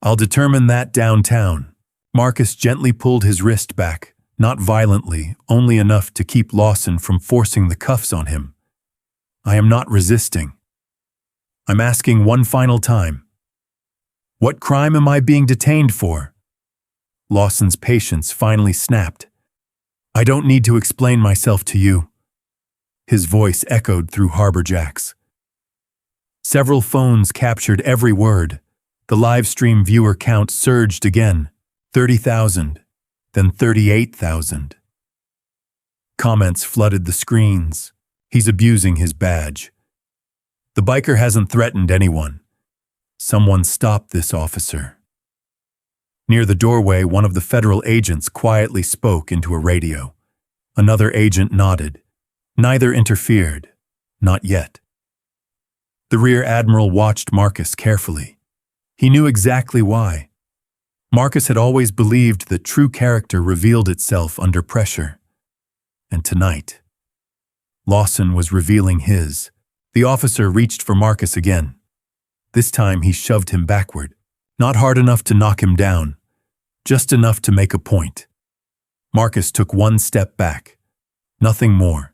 "I'll determine that downtown." Marcus gently pulled his wrist back, not violently, only enough to keep Lawson from forcing the cuffs on him. "I am not resisting. I'm asking one final time. What crime am I being detained for?" Lawson's patience finally snapped. "I don't need to explain myself to you." His voice echoed through Harbor Jacks. Several phones captured every word. The live stream viewer count surged again. 30,000, then 38,000. Comments flooded the screens. "He's abusing his badge. The biker hasn't threatened anyone. Someone stop this officer." Near the doorway, one of the federal agents quietly spoke into a radio. Another agent nodded. Neither interfered. Not yet. The rear admiral watched Marcus carefully. He knew exactly why. Marcus had always believed that true character revealed itself under pressure. And tonight, Lawson was revealing his. The officer reached for Marcus again. This time he shoved him backward. Not hard enough to knock him down, just enough to make a point. Marcus took one step back. Nothing more.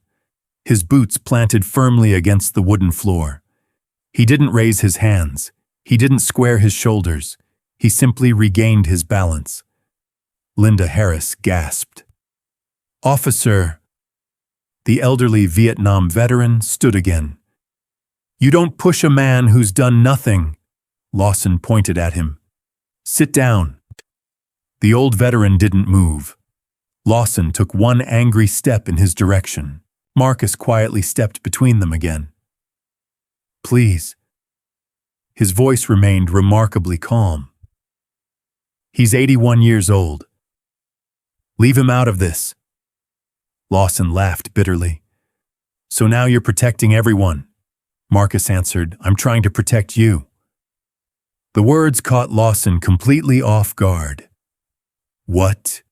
His boots planted firmly against the wooden floor. He didn't raise his hands. He didn't square his shoulders. He simply regained his balance. Linda Harris gasped. "Officer." The elderly Vietnam veteran stood again. "You don't push a man who's done nothing." Lawson pointed at him. "Sit down." The old veteran didn't move. Lawson took one angry step in his direction. Marcus quietly stepped between them again. "Please." His voice remained remarkably calm. "He's 81 years old. Leave him out of this." Lawson laughed bitterly. "So now you're protecting everyone." Marcus answered, "I'm trying to protect you." The words caught Lawson completely off guard. "What?"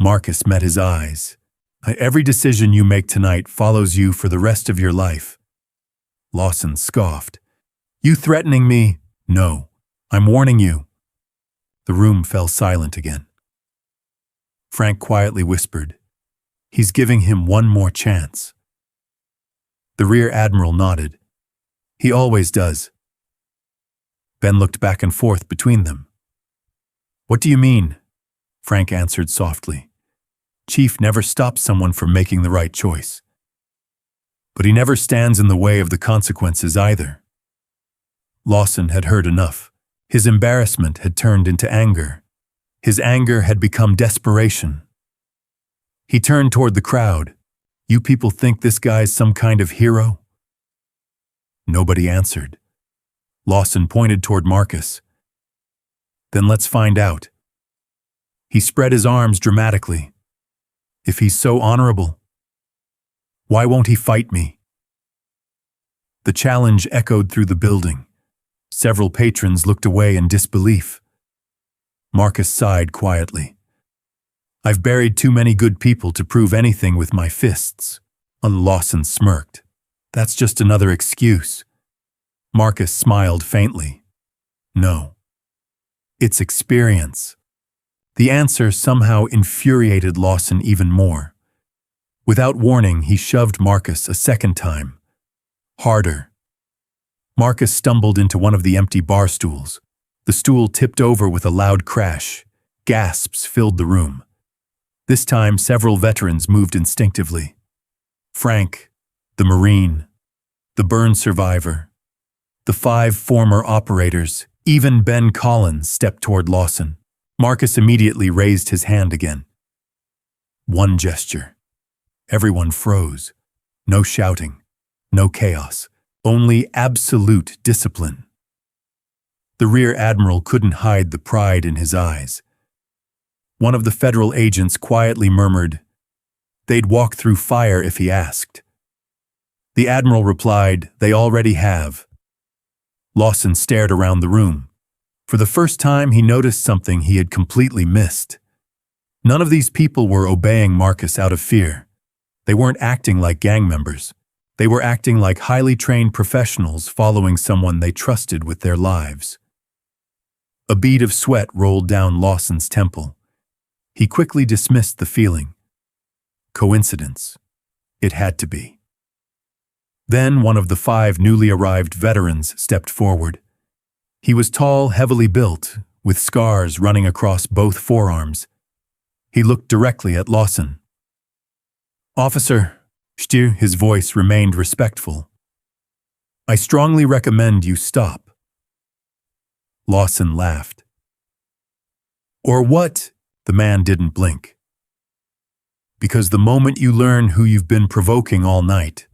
Marcus met his eyes. "Every decision you make tonight follows you for the rest of your life." Lawson scoffed. "You threatening me? No. I'm warning you. The room fell silent again. Frank quietly whispered, "He's giving him one more chance." The rear admiral nodded. "He always does." Ben looked back and forth between them. "What do you mean?" Frank answered softly. "Chief never stops someone from making the right choice. But he never stands in the way of the consequences either." Lawson had heard enough. His embarrassment had turned into anger. His anger had become desperation. He turned toward the crowd. "You people think this guy's some kind of hero?" Nobody answered. Lawson pointed toward Marcus. "Then let's find out." He spread his arms dramatically. "If he's so honorable, why won't he fight me?" The challenge echoed through the building. Several patrons looked away in disbelief. Marcus sighed quietly. "I've buried too many good people to prove anything with my fists." Lawson smirked. "That's just another excuse." Marcus smiled faintly. "No. It's experience." The answer somehow infuriated Lawson even more. Without warning, he shoved Marcus a second time. Harder. Marcus stumbled into one of the empty bar stools. The stool tipped over with a loud crash. Gasps filled the room. This time, several veterans moved instinctively. Frank, the Marine, the burn survivor, the 5 former operators, even Ben Collins stepped toward Lawson. Marcus immediately raised his hand again. One gesture. Everyone froze. No shouting, no chaos. Only absolute discipline. The rear admiral couldn't hide the pride in his eyes. One of the federal agents quietly murmured, "They'd walk through fire if he asked." The admiral replied, "They already have." Lawson stared around the room. For the first time, he noticed something he had completely missed. None of these people were obeying Marcus out of fear. They weren't acting like gang members. They were acting like highly trained professionals following someone they trusted with their lives. A bead of sweat rolled down Lawson's temple. He quickly dismissed the feeling. Coincidence. It had to be. Then one of the 5 newly arrived veterans stepped forward. He was tall, heavily built, with scars running across both forearms. He looked directly at Lawson. "Officer," his voice remained respectful, "I strongly recommend you stop." Lawson laughed. "Or what?" The man didn't blink. "Because the moment you learn who you've been provoking all night,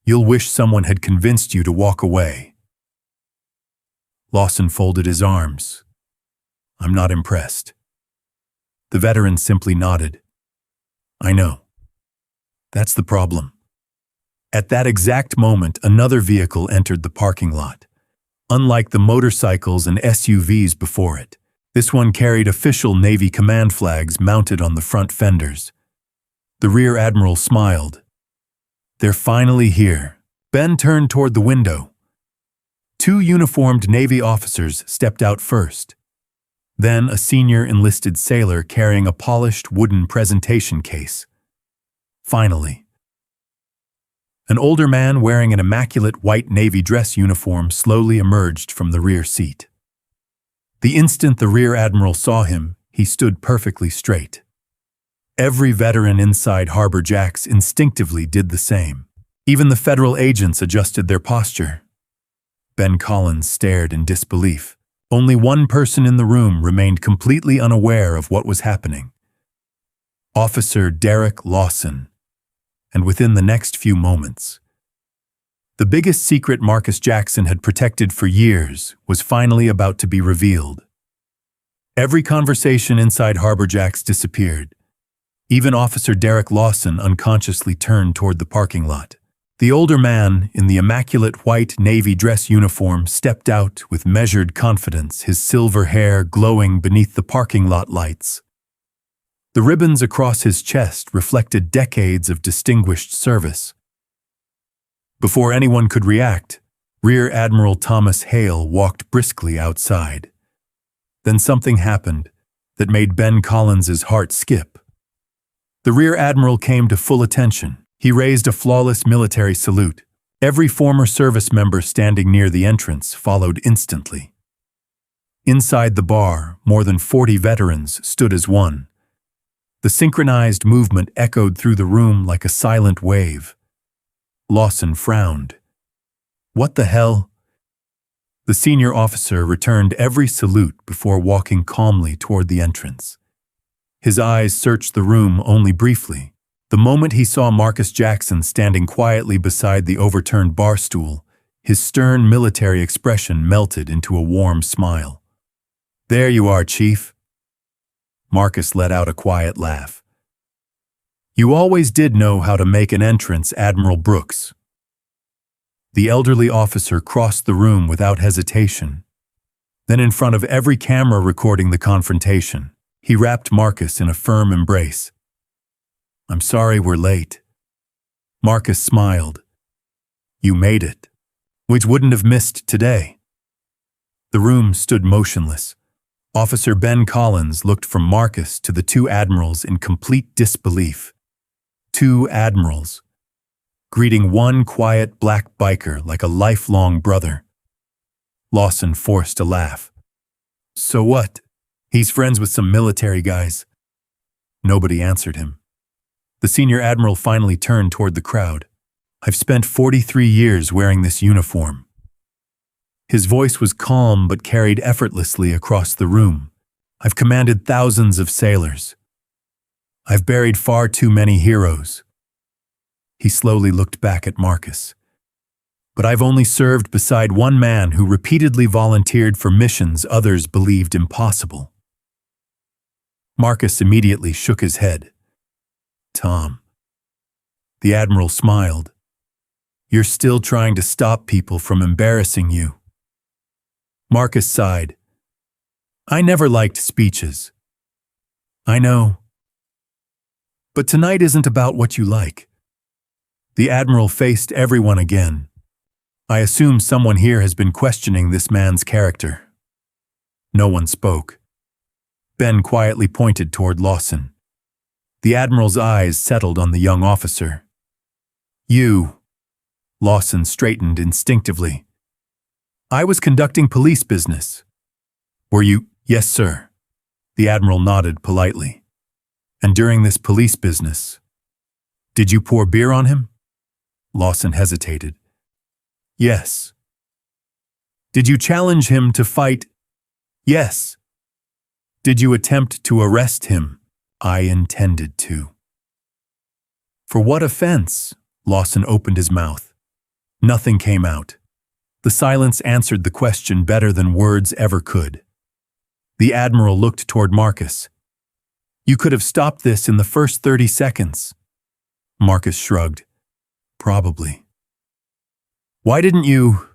you'll wish someone had convinced you to walk away." Lawson folded his arms. "I'm not impressed." The veteran simply nodded. "I know. That's the problem." At that exact moment, another vehicle entered the parking lot. Unlike the motorcycles and SUVs before it, this one carried official Navy command flags mounted on the front fenders. The rear admiral smiled. "They're finally here." Ben turned toward the window. 2 uniformed Navy officers stepped out first. Then a senior enlisted sailor carrying a polished wooden presentation case. Finally, an older man wearing an immaculate white Navy dress uniform slowly emerged from the rear seat. The instant the rear admiral saw him, he stood perfectly straight. Every veteran inside Harbor Jacks instinctively did the same. Even the federal agents adjusted their posture. Ben Collins stared in disbelief. Only one person in the room remained completely unaware of what was happening. Officer Derek Lawson. And within the next few moments, the biggest secret Marcus Jackson had protected for years was finally about to be revealed. Every conversation inside Harbor Jacks disappeared. Even Officer Derek Lawson unconsciously turned toward the parking lot. The older man, in the immaculate white Navy dress uniform, stepped out with measured confidence, his silver hair glowing beneath the parking lot lights. The ribbons across his chest reflected decades of distinguished service. Before anyone could react, Rear Admiral Thomas Hale walked briskly outside. Then something happened that made Ben Collins's heart skip. The Rear Admiral came to full attention. He raised a flawless military salute. Every former service member standing near the entrance followed instantly. Inside the bar, more than 40 veterans stood as one. The synchronized movement echoed through the room like a silent wave. Lawson frowned. What the hell? The senior officer returned every salute before walking calmly toward the entrance. His eyes searched the room only briefly. The moment he saw Marcus Jackson standing quietly beside the overturned bar stool, his stern military expression melted into a warm smile. "There you are, Chief." Marcus let out a quiet laugh. "You always did know how to make an entrance, Admiral Brooks." The elderly officer crossed the room without hesitation. Then, in front of every camera recording the confrontation, he wrapped Marcus in a firm embrace. "I'm sorry we're late." Marcus smiled. "You made it, which wouldn't have missed today." The room stood motionless. Officer Ben Collins looked from Marcus to the two admirals in complete disbelief. Two admirals, greeting one quiet black biker like a lifelong brother. Lawson forced a laugh. "So what? He's friends with some military guys." Nobody answered him. The senior admiral finally turned toward the crowd. "I've spent 43 years wearing this uniform." His voice was calm but carried effortlessly across the room. "I've commanded thousands of sailors. I've buried far too many heroes." He slowly looked back at Marcus. "But I've only served beside one man who repeatedly volunteered for missions others believed impossible." Marcus immediately shook his head. "Tom." The admiral smiled. "You're still trying to stop people from embarrassing you." Marcus sighed. "I never liked speeches." "I know. But tonight isn't about what you like." The admiral faced everyone again. "I assume someone here has been questioning this man's character." No one spoke. Ben quietly pointed toward Lawson. The admiral's eyes settled on the young officer. "You." Lawson straightened instinctively. "I was conducting police business." "Were you?" "Yes, sir." The admiral nodded politely. "And during this police business, did you pour beer on him?" Lawson hesitated. "Yes." "Did you challenge him to fight?" "Yes." "Did you attempt to arrest him?" "I intended to." "For what offense?" Lawson opened his mouth. Nothing came out. The silence answered the question better than words ever could. The admiral looked toward Marcus. "You could have stopped this in the first 30 seconds." Marcus shrugged. "Probably." "Why didn't you?"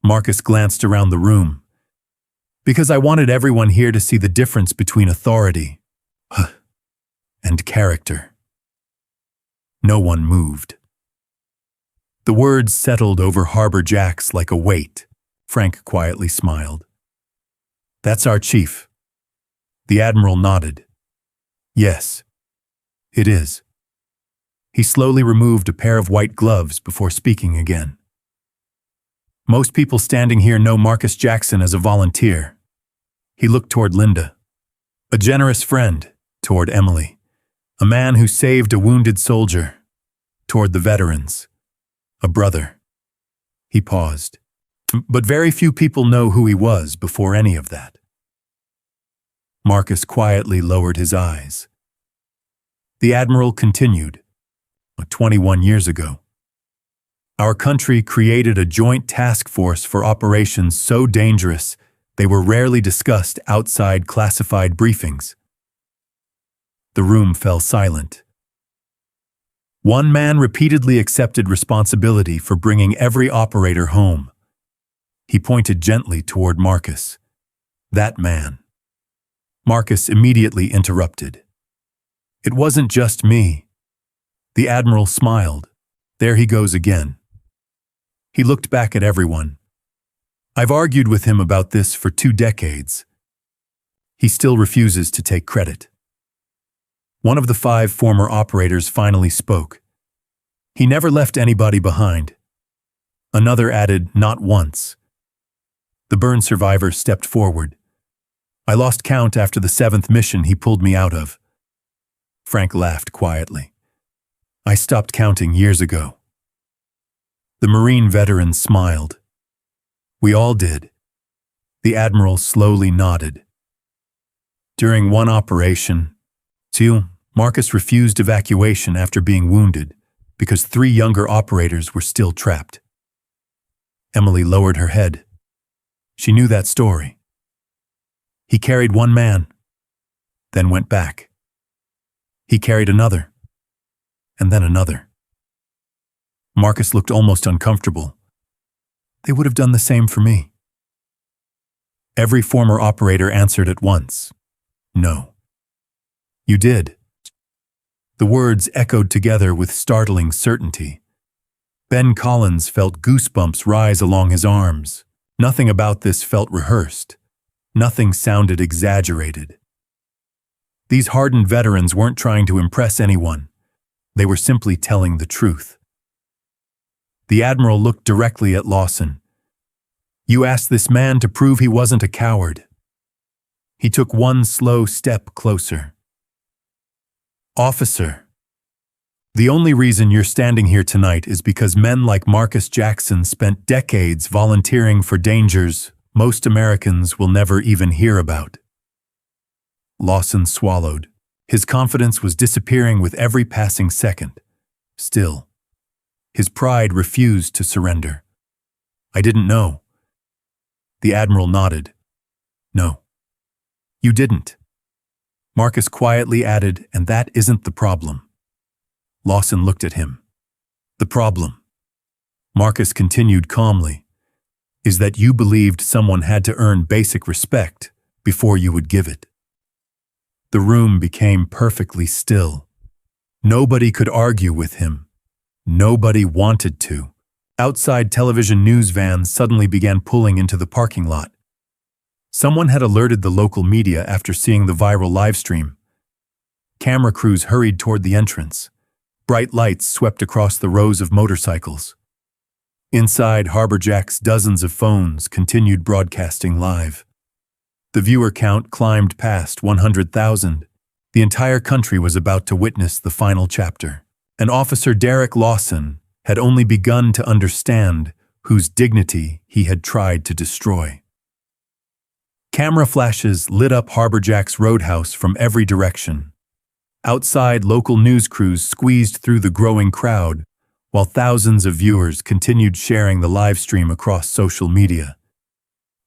Marcus glanced around the room. "Because I wanted everyone here to see the difference between authority and character." No one moved. The words settled over Harbor Jacks like a weight. Frank quietly smiled. "That's our chief." The admiral nodded. "Yes, it is." He slowly removed a pair of white gloves before speaking again. "Most people standing here know Marcus Jackson as a volunteer." He looked toward Linda. "A generous friend," toward Emily. "A man who saved a wounded soldier," toward the veterans. "A brother." He paused. "But very few people know who he was before any of that." Marcus quietly lowered his eyes. The admiral continued. 21 years ago, our country created a joint task force for operations so dangerous they were rarely discussed outside classified briefings. The room fell silent. One man repeatedly accepted responsibility for bringing every operator home. He pointed gently toward Marcus. "That man." Marcus immediately interrupted. "It wasn't just me." The admiral smiled. "There he goes again." He looked back at everyone. "I've argued with him about this for 2 decades. He still refuses to take credit. One of the 5 former operators finally spoke. He never left anybody behind. Another added, not once. The burn survivor stepped forward. I lost count after the 7th mission he pulled me out of. Frank laughed quietly. I stopped counting years ago. The Marine veteran smiled. We all did. The Admiral slowly nodded. During one operation, Marcus refused evacuation after being wounded because 3 younger operators were still trapped. Emily lowered her head. She knew that story. He carried one man, then went back. He carried another, and then another. Marcus looked almost uncomfortable. They would have done the same for me. Every former operator answered at once. No. You did. The words echoed together with startling certainty. Ben Collins felt goosebumps rise along his arms. Nothing about this felt rehearsed. Nothing sounded exaggerated. These hardened veterans weren't trying to impress anyone. They were simply telling the truth. The Admiral looked directly at Lawson. You asked this man to prove he wasn't a coward. He took one slow step closer. Officer, the only reason you're standing here tonight is because men like Marcus Jackson spent decades volunteering for dangers most Americans will never even hear about. Lawson swallowed. His confidence was disappearing with every passing second. Still, his pride refused to surrender. I didn't know. The Admiral nodded. No, you didn't. Marcus quietly added, and that isn't the problem. Lawson looked at him. The problem, Marcus continued calmly, is that you believed someone had to earn basic respect before you would give it. The room became perfectly still. Nobody could argue with him. Nobody wanted to. Outside television news vans suddenly began pulling into the parking lot. Someone had alerted the local media after seeing the viral live stream. Camera crews hurried toward the entrance. Bright lights swept across the rows of motorcycles. Inside Harbor Jack's dozens of phones continued broadcasting live. The viewer count climbed past 100,000. The entire country was about to witness the final chapter. And Officer Derek Lawson had only begun to understand whose dignity he had tried to destroy. Camera flashes lit up Harbor Jack's roadhouse from every direction. Outside, local news crews squeezed through the growing crowd, while thousands of viewers continued sharing the live stream across social media.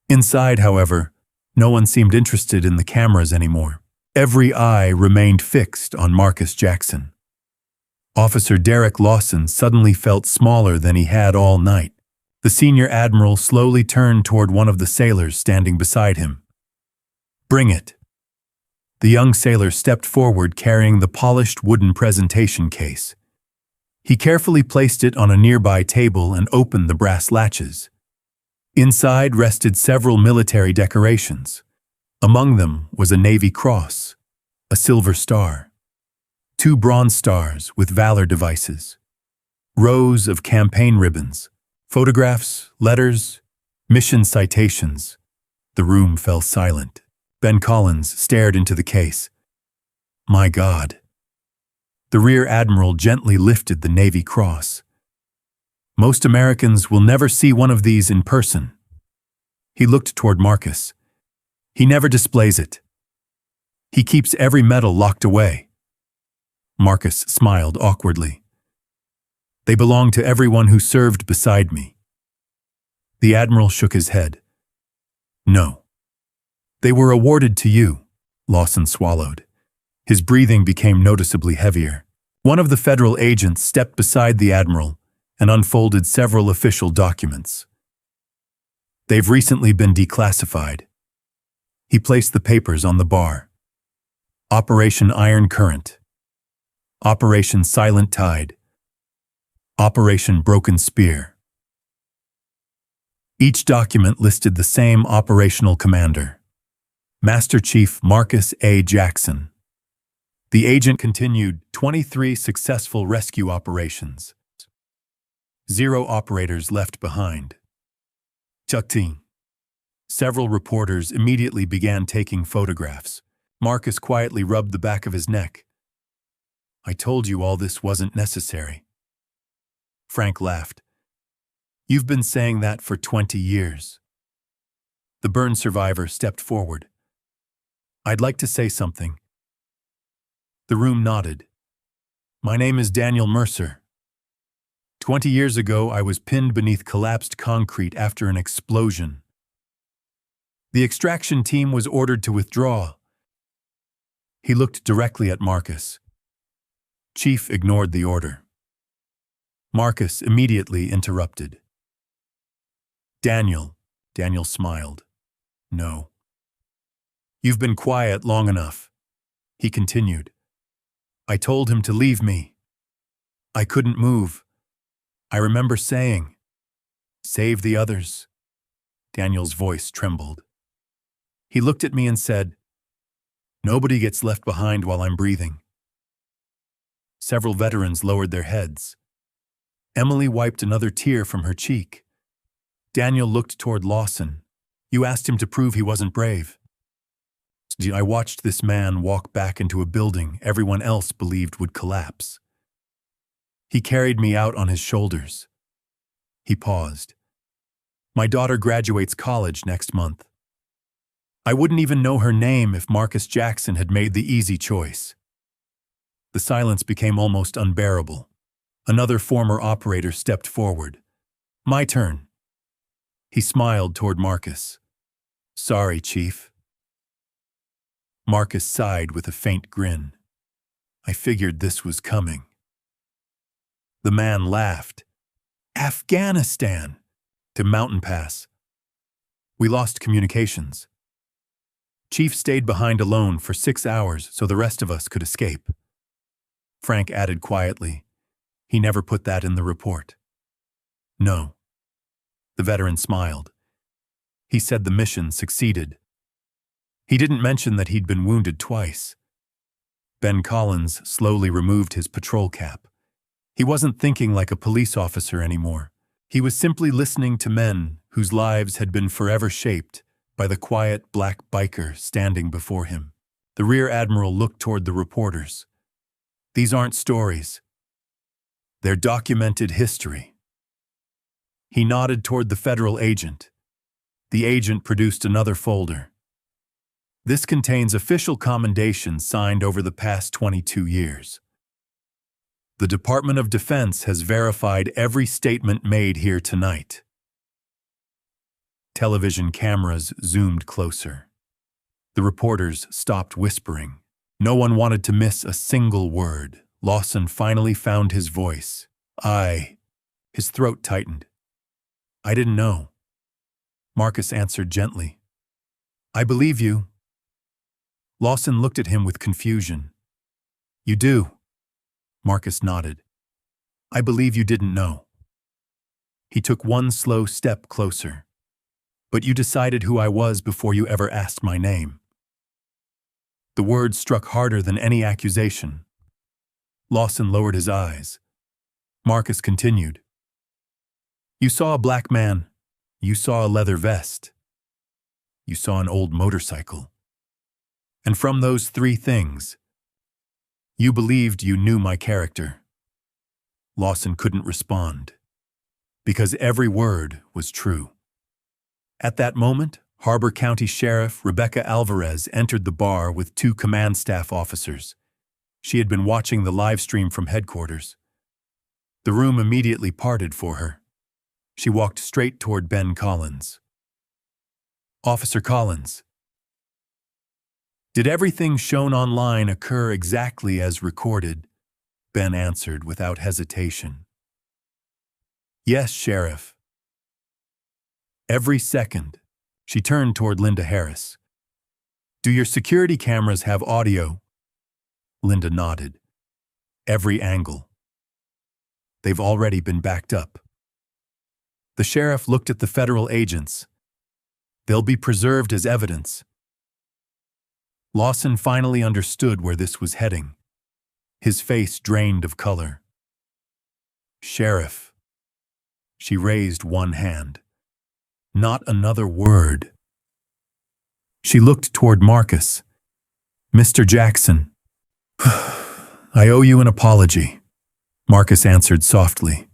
Inside, however, no one seemed interested in the cameras anymore. Every eye remained fixed on Marcus Jackson. Officer Derek Lawson suddenly felt smaller than he had all night. The senior admiral slowly turned toward one of the sailors standing beside him. Bring it. The young sailor stepped forward carrying the polished wooden presentation case. He carefully placed it on a nearby table and opened the brass latches. Inside rested several military decorations. Among them was a Navy cross, a silver star, 2 bronze stars with valor devices, rows of campaign ribbons, photographs, letters, mission citations. The room fell silent. Ben Collins stared into the case. My God. The Rear Admiral gently lifted the Navy cross. Most Americans will never see one of these in person. He looked toward Marcus. He never displays it. He keeps every medal locked away. Marcus smiled awkwardly. They belong to everyone who served beside me. The Admiral shook his head. No. They were awarded to you, Lawson swallowed. His breathing became noticeably heavier. One of the federal agents stepped beside the Admiral and unfolded several official documents. They've recently been declassified. He placed the papers on the bar. Operation Iron Current. Operation Silent Tide. Operation Broken Spear. Each document listed the same operational commander. Master Chief Marcus A. Jackson. The agent continued 23 successful rescue operations. 0 operators left behind. Chukting. Several reporters immediately began taking photographs. Marcus quietly rubbed the back of his neck. I told you all this wasn't necessary. Frank laughed. You've been saying that for 20 years. The burn survivor stepped forward. I'd like to say something. The room nodded. My name is Daniel Mercer. 20 years ago, I was pinned beneath collapsed concrete after an explosion. The extraction team was ordered to withdraw. He looked directly at Marcus. Chief ignored the order. Marcus immediately interrupted. Daniel smiled. No. You've been quiet long enough. He continued. I told him to leave me. I couldn't move. I remember saying, save the others. Daniel's voice trembled. He looked at me and said, nobody gets left behind while I'm breathing. Several veterans lowered their heads. Emily wiped another tear from her cheek. Daniel looked toward Lawson. You asked him to prove he wasn't brave. I watched this man walk back into a building everyone else believed would collapse. He carried me out on his shoulders. He paused. My daughter graduates college next month. I wouldn't even know her name if Marcus Jackson had made the easy choice. The silence became almost unbearable. Another former operator stepped forward. My turn. He smiled toward Marcus. Sorry, Chief. Marcus sighed with a faint grin. I figured this was coming. The man laughed. Afghanistan! To Mountain Pass. We lost communications. Chief stayed behind alone for 6 hours so the rest of us could escape. Frank added quietly, he never put that in the report. No. The veteran smiled. He said the mission succeeded. He didn't mention that he'd been wounded twice. Ben Collins slowly removed his patrol cap. He wasn't thinking like a police officer anymore. He was simply listening to men whose lives had been forever shaped by the quiet black biker standing before him. The rear admiral looked toward the reporters. These aren't stories. They're documented history. He nodded toward the federal agent. The agent produced another folder. This contains official commendations signed over the past 22 years. The Department of Defense has verified every statement made here tonight. Television cameras zoomed closer. The reporters stopped whispering. No one wanted to miss a single word. Lawson finally found his voice. His throat tightened. I didn't know. Marcus answered gently. I believe you. Lawson looked at him with confusion. You do. Marcus nodded. I believe you didn't know. He took one slow step closer. But you decided who I was before you ever asked my name. The words struck harder than any accusation. Lawson lowered his eyes. Marcus continued. You saw a black man. You saw a leather vest. You saw an old motorcycle. And from those 3 things, you believed you knew my character. Lawson couldn't respond, because every word was true. At that moment, Harbor County Sheriff Rebecca Alvarez entered the bar with 2 command staff officers. She had been watching the live stream from headquarters. The room immediately parted for her. She walked straight toward Ben Collins. Officer Collins. Did everything shown online occur exactly as recorded? Ben answered without hesitation. Yes, Sheriff. Every second. She turned toward Linda Harris. Do your security cameras have audio? Linda nodded. Every angle. They've already been backed up. The sheriff looked at the federal agents. They'll be preserved as evidence. Lawson finally understood where this was heading. His face drained of color. "Sheriff." She raised one hand. Not another word. She looked toward Marcus. "Mr. Jackson." "I owe you an apology," Marcus answered softly.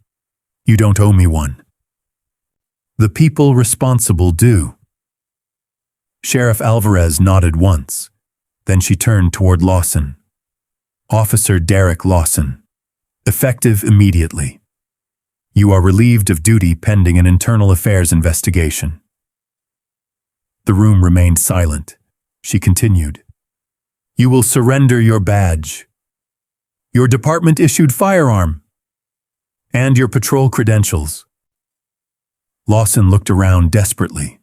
"You don't owe me one. The people responsible do." Sheriff Alvarez nodded once. Then she turned toward Lawson. "Officer Derek Lawson. Effective immediately. You are relieved of duty pending an internal affairs investigation." The room remained silent. She continued. "You will surrender your badge, your department-issued firearm, and your patrol credentials." Lawson looked around desperately.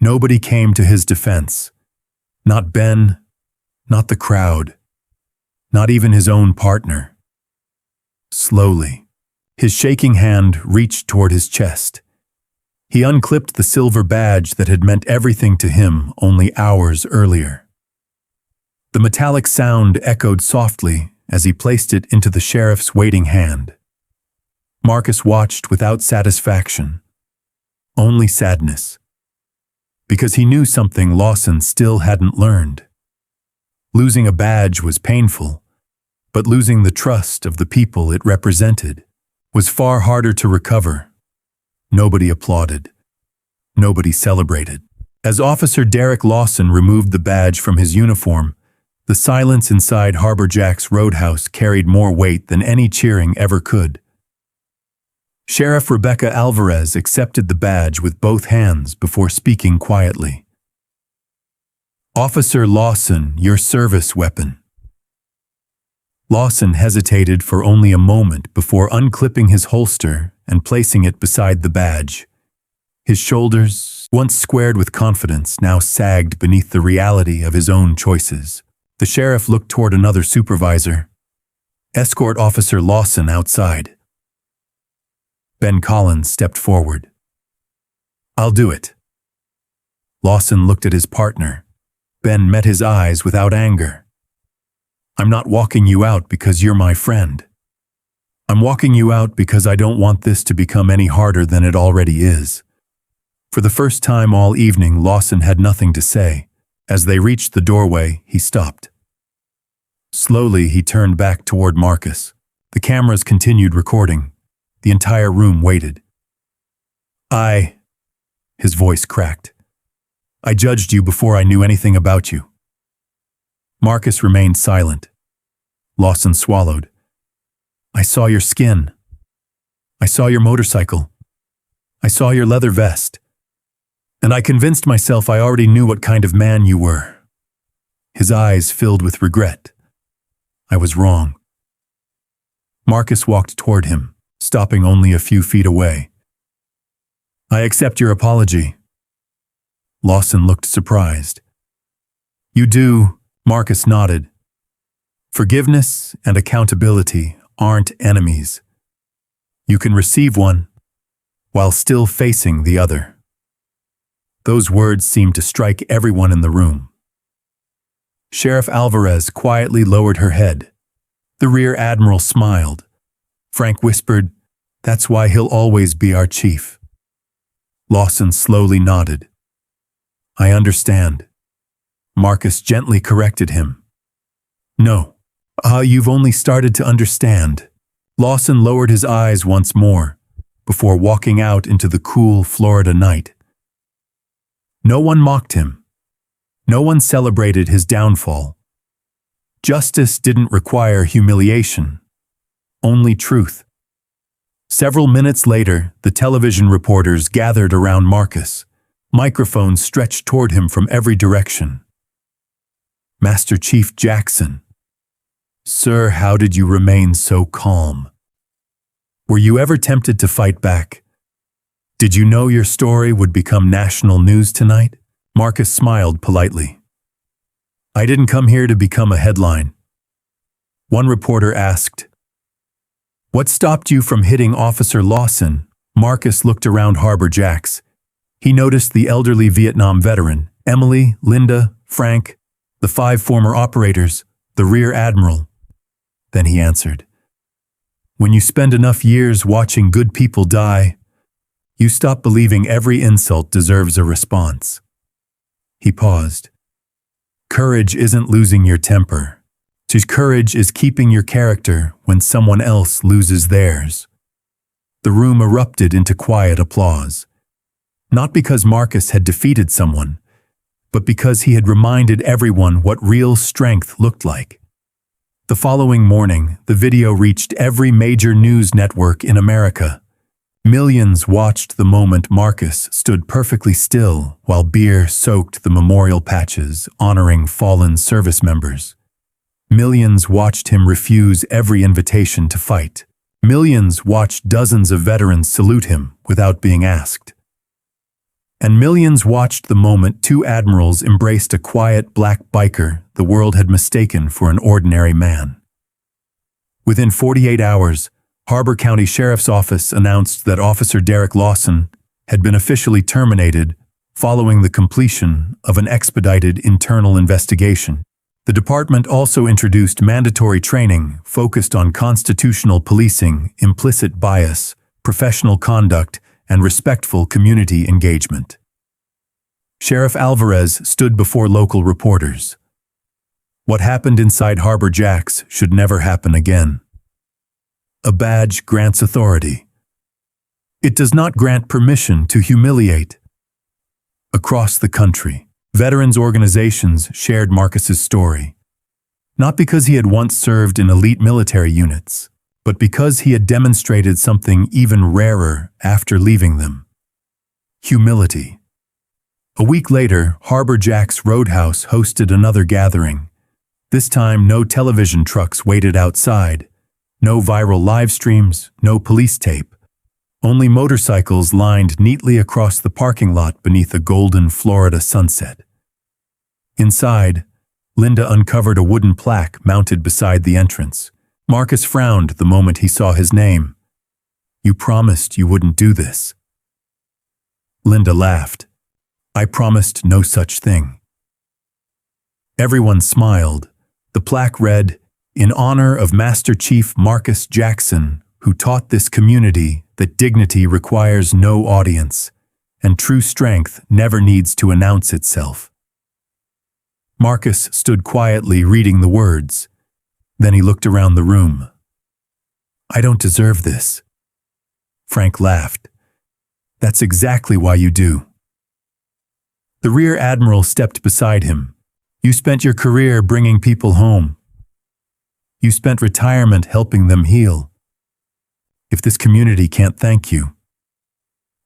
Nobody came to his defense. Not Ben, not the crowd, not even his own partner. Slowly, his shaking hand reached toward his chest. He unclipped the silver badge that had meant everything to him only hours earlier. The metallic sound echoed softly as he placed it into the sheriff's waiting hand. Marcus watched without satisfaction, only sadness, because he knew something Lawson still hadn't learned. Losing a badge was painful, but losing the trust of the people it represented was far harder to recover. Nobody applauded. Nobody celebrated. As Officer Derek Lawson removed the badge from his uniform, the silence inside Harbor Jack's roadhouse carried more weight than any cheering ever could. Sheriff Rebecca Alvarez accepted the badge with both hands before speaking quietly. "Officer Lawson, your service weapon." Lawson hesitated for only a moment before unclipping his holster and placing it beside the badge. His shoulders, once squared with confidence, now sagged beneath the reality of his own choices. The sheriff looked toward another supervisor. "Escort Officer Lawson outside." Ben Collins stepped forward. "I'll do it." Lawson looked at his partner. Ben met his eyes without anger. "I'm not walking you out because you're my friend. I'm walking you out because I don't want this to become any harder than it already is." For the first time all evening, Lawson had nothing to say. As they reached the doorway, he stopped. Slowly, he turned back toward Marcus. The cameras continued recording. The entire room waited. His voice cracked. "I judged you before I knew anything about you." Marcus remained silent. Lawson swallowed. "I saw your skin. I saw your motorcycle. I saw your leather vest. And I convinced myself I already knew what kind of man you were." His eyes filled with regret. "I was wrong." Marcus walked toward him, stopping only a few feet away. "I accept your apology." Lawson looked surprised. "You do," Marcus nodded. "Forgiveness and accountability aren't enemies. You can receive one while still facing the other." Those words seemed to strike everyone in the room. Sheriff Alvarez quietly lowered her head. The rear admiral smiled. Frank whispered, "That's why he'll always be our chief." Lawson slowly nodded. "I understand." Marcus gently corrected him. "No, you've only started to understand." Lawson lowered his eyes once more, before walking out into the cool Florida night. No one mocked him. No one celebrated his downfall. Justice didn't require humiliation, only truth. Several minutes later, the television reporters gathered around Marcus. Microphones stretched toward him from every direction. "Master Chief Jackson, sir, how did you remain so calm? Were you ever tempted to fight back? Did you know your story would become national news tonight?" Marcus smiled politely. "I didn't come here to become a headline." One reporter asked, "What stopped you from hitting Officer Lawson?" Marcus looked around Harbor Jack's. He noticed the elderly Vietnam veteran, Emily, Linda, Frank, The 5 former operators, the rear admiral. Then he answered, "When you spend enough years watching good people die, you stop believing every insult deserves a response." He paused. Courage isn't losing your temper. Courage is keeping your character when someone else loses theirs. The room erupted into quiet applause. Not because Marcus had defeated someone, but because he had reminded everyone what real strength looked like. The following morning, the video reached every major news network in America. Millions watched the moment Marcus stood perfectly still while beer soaked the memorial patches honoring fallen service members. Millions watched him refuse every invitation to fight. Millions watched dozens of veterans salute him without being asked. And millions watched the moment 2 admirals embraced a quiet black biker the world had mistaken for an ordinary man. Within 48 hours, Harbor County Sheriff's Office announced that Officer Derek Lawson had been officially terminated following the completion of an expedited internal investigation. The department also introduced mandatory training focused on constitutional policing, implicit bias, professional conduct, and respectful community engagement. Sheriff Alvarez stood before local reporters. What happened inside Harbor Jacks should never happen again. A badge grants authority. It does not grant permission to humiliate. Across the country, veterans organizations shared Marcus's story. Not because he had once served in elite military units, but because he had demonstrated something even rarer after leaving them. Humility. A week later, Harbor Jacks Roadhouse hosted another gathering. This time, no television trucks waited outside. No viral live streams, no police tape. Only motorcycles lined neatly across the parking lot beneath a golden Florida sunset. Inside, Linda uncovered a wooden plaque mounted beside the entrance. Marcus frowned the moment he saw his name. "You promised you wouldn't do this." Linda laughed. "I promised no such thing." Everyone smiled. The plaque read, "In honor of Master Chief Marcus Jackson, who taught this community that dignity requires no audience, and true strength never needs to announce itself." Marcus stood quietly reading the words. Then he looked around the room. "I don't deserve this." Frank laughed. "That's exactly why you do." The rear admiral stepped beside him. "You spent your career bringing people home. You spent retirement helping them heal. If this community can't thank you,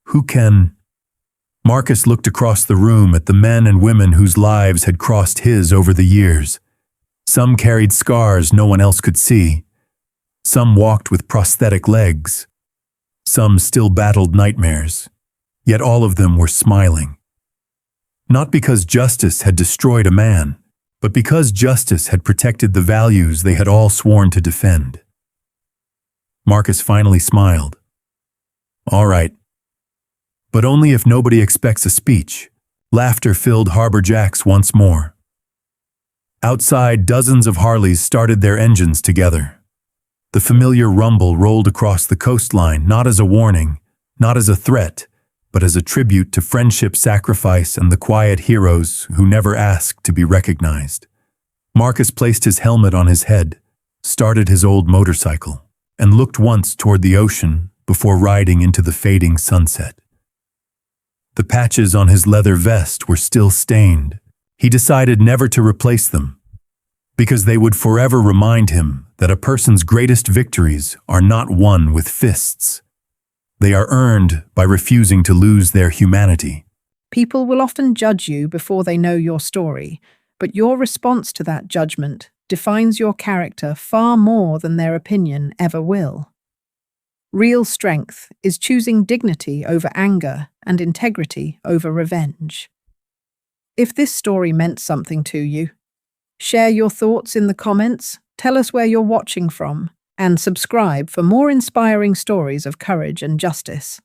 who can?" Marcus looked across the room at the men and women whose lives had crossed his over the years. Some carried scars no one else could see. Some walked with prosthetic legs. Some still battled nightmares. Yet all of them were smiling. Not because justice had destroyed a man, but because justice had protected the values they had all sworn to defend. Marcus finally smiled. "All right. But only if nobody expects a speech." Laughter filled Harbor Jacks once more. Outside, dozens of Harleys started their engines together. The familiar rumble rolled across the coastline, not as a warning, not as a threat, but as a tribute to friendship, sacrifice, and the quiet heroes who never asked to be recognized. Marcus placed his helmet on his head, started his old motorcycle, and looked once toward the ocean before riding into the fading sunset. The patches on his leather vest were still stained. He decided never to replace them, because they would forever remind him that a person's greatest victories are not won with fists. They are earned by refusing to lose their humanity. People will often judge you before they know your story, but your response to that judgment defines your character far more than their opinion ever will. Real strength is choosing dignity over anger and integrity over revenge. If this story meant something to you, share your thoughts in the comments, tell us where you're watching from, and subscribe for more inspiring stories of courage and justice.